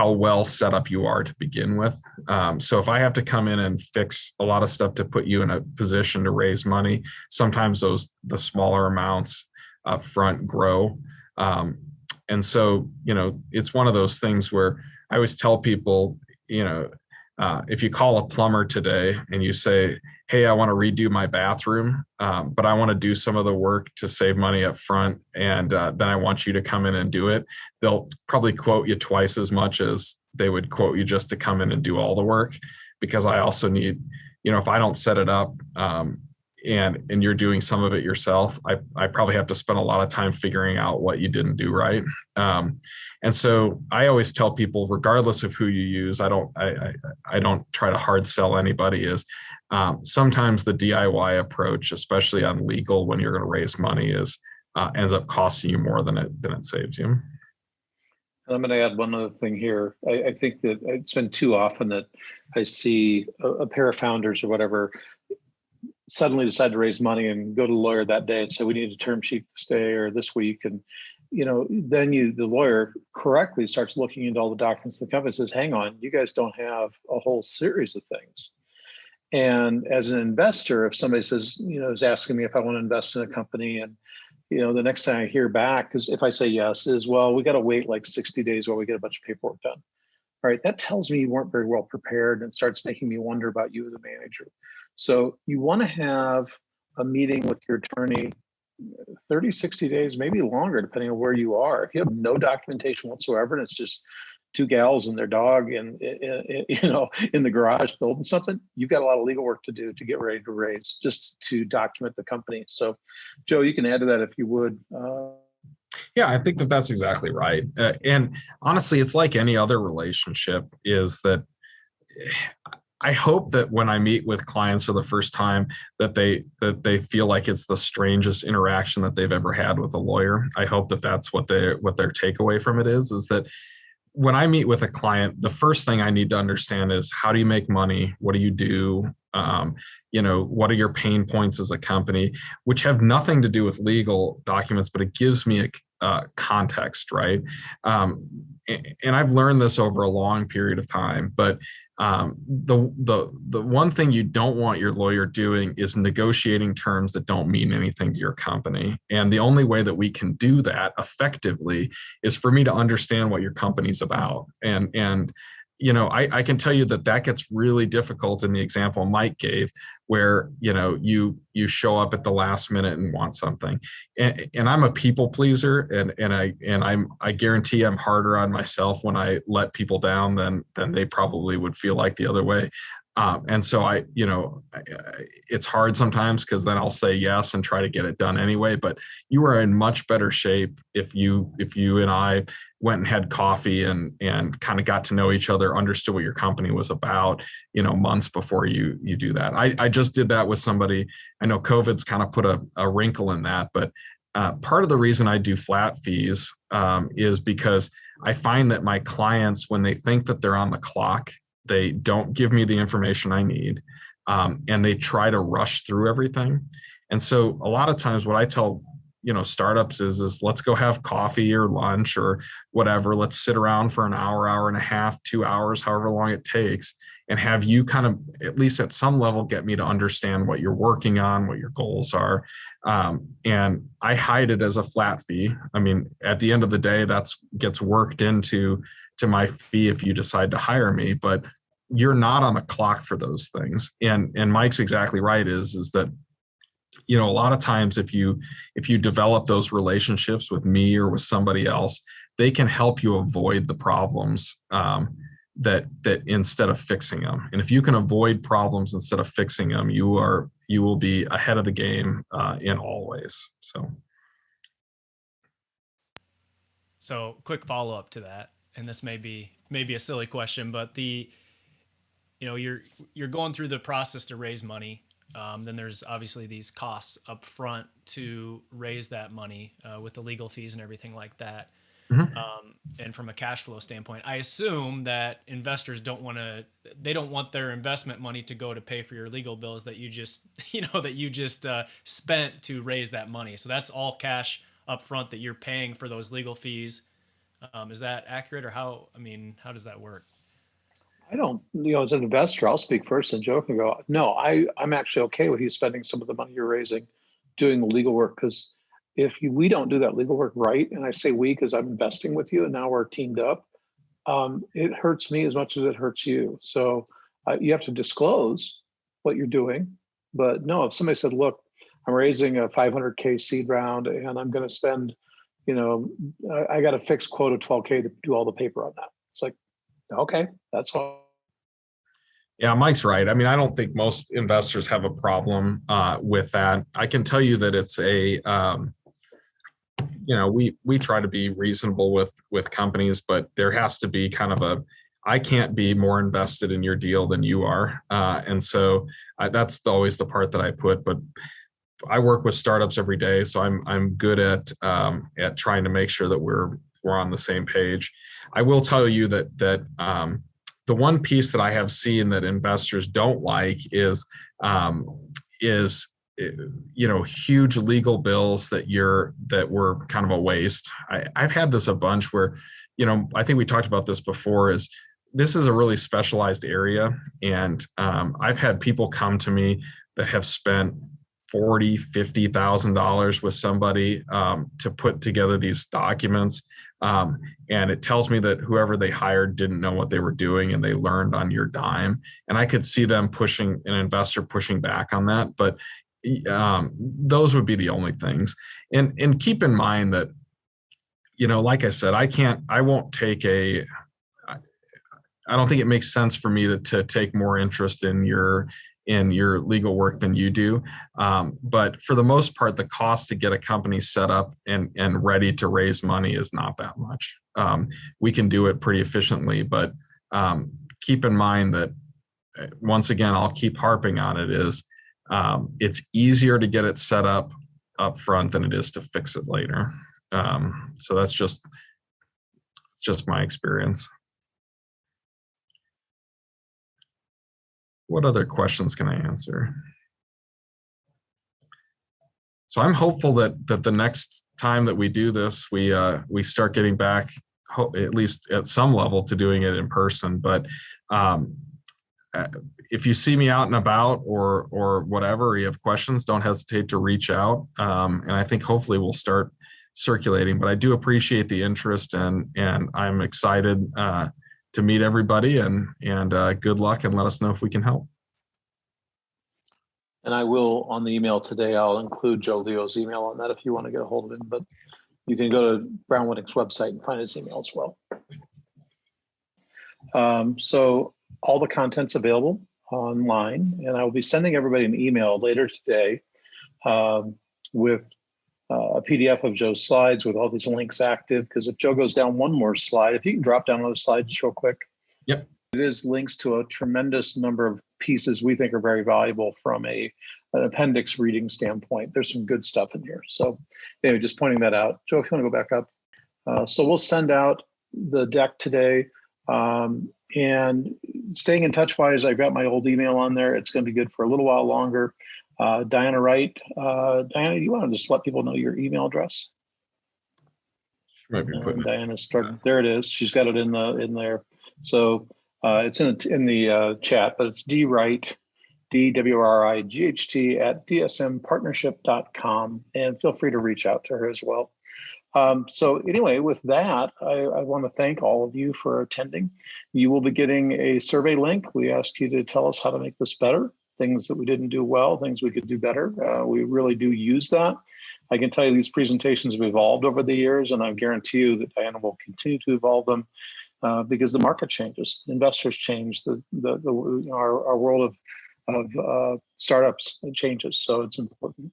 C: well set up you are to begin with. So if I have to come in and fix a lot of stuff to put you in a position to raise money, sometimes the smaller amounts up front grow. And so, it's one of those things where I always tell people, If you call a plumber today and you say, hey, I want to redo my bathroom, but I want to do some of the work to save money up front, and then I want you to come in and do it, they'll probably quote you twice as much as they would quote you just to come in and do all the work, because I also need, if I don't set it up, and you're doing some of it yourself, I probably have to spend a lot of time figuring out what you didn't do right. And so I always tell people, regardless of who you use, I don't try to hard sell anybody, is sometimes the DIY approach, especially on legal when you're going to raise money, is ends up costing you more than it saves you.
A: I'm going to add one other thing here. I think that it's been too often that I see a pair of founders or whatever suddenly decide to raise money and go to the lawyer that day and say, we need a term sheet this day or this week. And, then the lawyer correctly starts looking into all the documents of the company and says, hang on, you guys don't have a whole series of things. And as an investor, if somebody says, is asking me if I want to invest in a company, and, the next time I hear back, because if I say yes, is, well, we got to wait like 60 days while we get a bunch of paperwork done. All right, that tells me you weren't very well prepared, and starts making me wonder about you as a manager. So you want to have a meeting with your attorney 30, 60 days, maybe longer, depending on where you are. If you have no documentation whatsoever, and it's just two gals and their dog and in the garage building something, you've got a lot of legal work to do to get ready to raise, just to document the company. So Joe, you can add to that if you would.
C: Yeah, I think that's exactly right. And honestly, it's like any other relationship, is that I hope that when I meet with clients for the first time, that they feel like it's the strangest interaction that they've ever had with a lawyer. I hope that that's what their takeaway from it is that when I meet with a client, the first thing I need to understand is, how do you make money? What do you do? What are your pain points as a company, which have nothing to do with legal documents, but it gives me a context, right? And I've learned this over a long period of time, but the one thing you don't want your lawyer doing is negotiating terms that don't mean anything to your company. And the only way that we can do that effectively is for me to understand what your company's about. And I can tell you that gets really difficult in the example Mike gave, where you show up at the last minute and want something, and I'm a people pleaser, and I guarantee I'm harder on myself when I let people down than they probably would feel like the other way. And so it's hard sometimes, because then I'll say yes and try to get it done anyway. But you are in much better shape if you and I went and had coffee and kind of got to know each other, understood what your company was about, months before you do that. I just did that with somebody. I know COVID's kind of put a wrinkle in that, but part of the reason I do flat fees is because I find that my clients, when they think that they're on the clock, they don't give me the information I need, and they try to rush through everything. And so a lot of times what I tell startups is let's go have coffee or lunch or whatever. Let's sit around for an hour, hour and a half, 2 hours, however long it takes, and have you kind of, at least at some level, get me to understand what you're working on, what your goals are. And I hide it as a flat fee. I mean, at the end of the day, that's gets worked into my fee if you decide to hire me, but you're not on the clock for those things. And Mike's exactly right, is that a lot of times if you develop those relationships with me or with somebody else, they can help you avoid the problems that instead of fixing them. And if you can avoid problems instead of fixing them, you will be ahead of the game in all ways.
E: So quick follow-up to that, and this may be a silly question, but you're going through the process to raise money. Then there's obviously these costs up front to raise that money with the legal fees and everything like that. Mm-hmm. And from a cash flow standpoint, I assume that investors don't want their investment money to go to pay for your legal bills that you just spent to raise that money. So that's all cash up front that you're paying for those legal fees. Is that accurate, or how does that work?
A: I don't, as an investor, I'll speak first and Joe can go, no, I'm actually okay with you spending some of the money you're raising doing the legal work, because if we don't do that legal work right, and I say we because I'm investing with you and now we're teamed up, it hurts me as much as it hurts you. So You have to disclose what you're doing. But no, if somebody said, look, I'm raising a 500K seed round and I'm going to spend, I got a fixed quota 12K to do all the paper on that. It's like, okay, that's all.
C: Yeah, Mike's right. I mean, I don't think most investors have a problem with that. I can tell you that it's we try to be reasonable with companies, but there has to be kind of I can't be more invested in your deal than you are. And so that's always the part that I put, but I work with startups every day. So I'm good at trying to make sure that we're on the same page. I will tell you that the one piece that I have seen that investors don't like is huge legal bills that were kind of a waste. I've had this a bunch where, I think we talked about this before, this is a really specialized area. And I've had people come to me that have spent $40,000, $50,000 with somebody to put together these documents. And it tells me that whoever they hired didn't know what they were doing and they learned on your dime. And I could see them an investor pushing back on that. But those would be the only things. And keep in mind that, like I said, I don't think it makes sense for me to take more interest in your legal work than you do. But for the most part, the cost to get a company set up and ready to raise money is not that much. We can do it pretty efficiently, but keep in mind that, once again, I'll keep harping on it, it's easier to get it set up front than it is to fix it later. So that's just my experience. What other questions can I answer? So I'm hopeful that the next time that we do this, we start getting back, at least at some level, to doing it in person. But if you see me out and about or whatever, or you have questions, don't hesitate to reach out. And I think hopefully we'll start circulating. But I do appreciate the interest, and I'm excited to meet everybody, and good luck, and let us know if we can help.
A: And I will, on the email today, I'll include Joe Leo's email on that if you want to get a hold of him, but you can go to BrownWinick's website and find his email as well. So all the content's available online, and I will be sending everybody an email later today with a PDF of Joe's slides with all these links active, because if Joe goes down one more slide, if you can drop down another slide just real quick.
C: Yep.
A: It is links to a tremendous number of pieces we think are very valuable from an appendix reading standpoint. There's some good stuff in here. So anyway, just pointing that out. Joe, if you want to go back up. So we'll send out the deck today. And staying in touch wise, I've got my old email on there. It's going to be good for a little while longer. Diana Wright. Diana, you want to just let people know your email address?
C: She might be putting
A: Diana's starting. There it is. She's got it in there. So it's in the chat, but it's dwright, DWRIGHT at dsmpartnership.com, and feel free to reach out to her as well. So anyway, with that, I want to thank all of you for attending. You will be getting a survey link. We ask you to tell us how to make this better, things that we didn't do well, things we could do better. We really do use that. I can tell you these presentations have evolved over the years, and I guarantee you that Diana will continue to evolve them because the market changes, investors change, our world of startups changes. So it's important.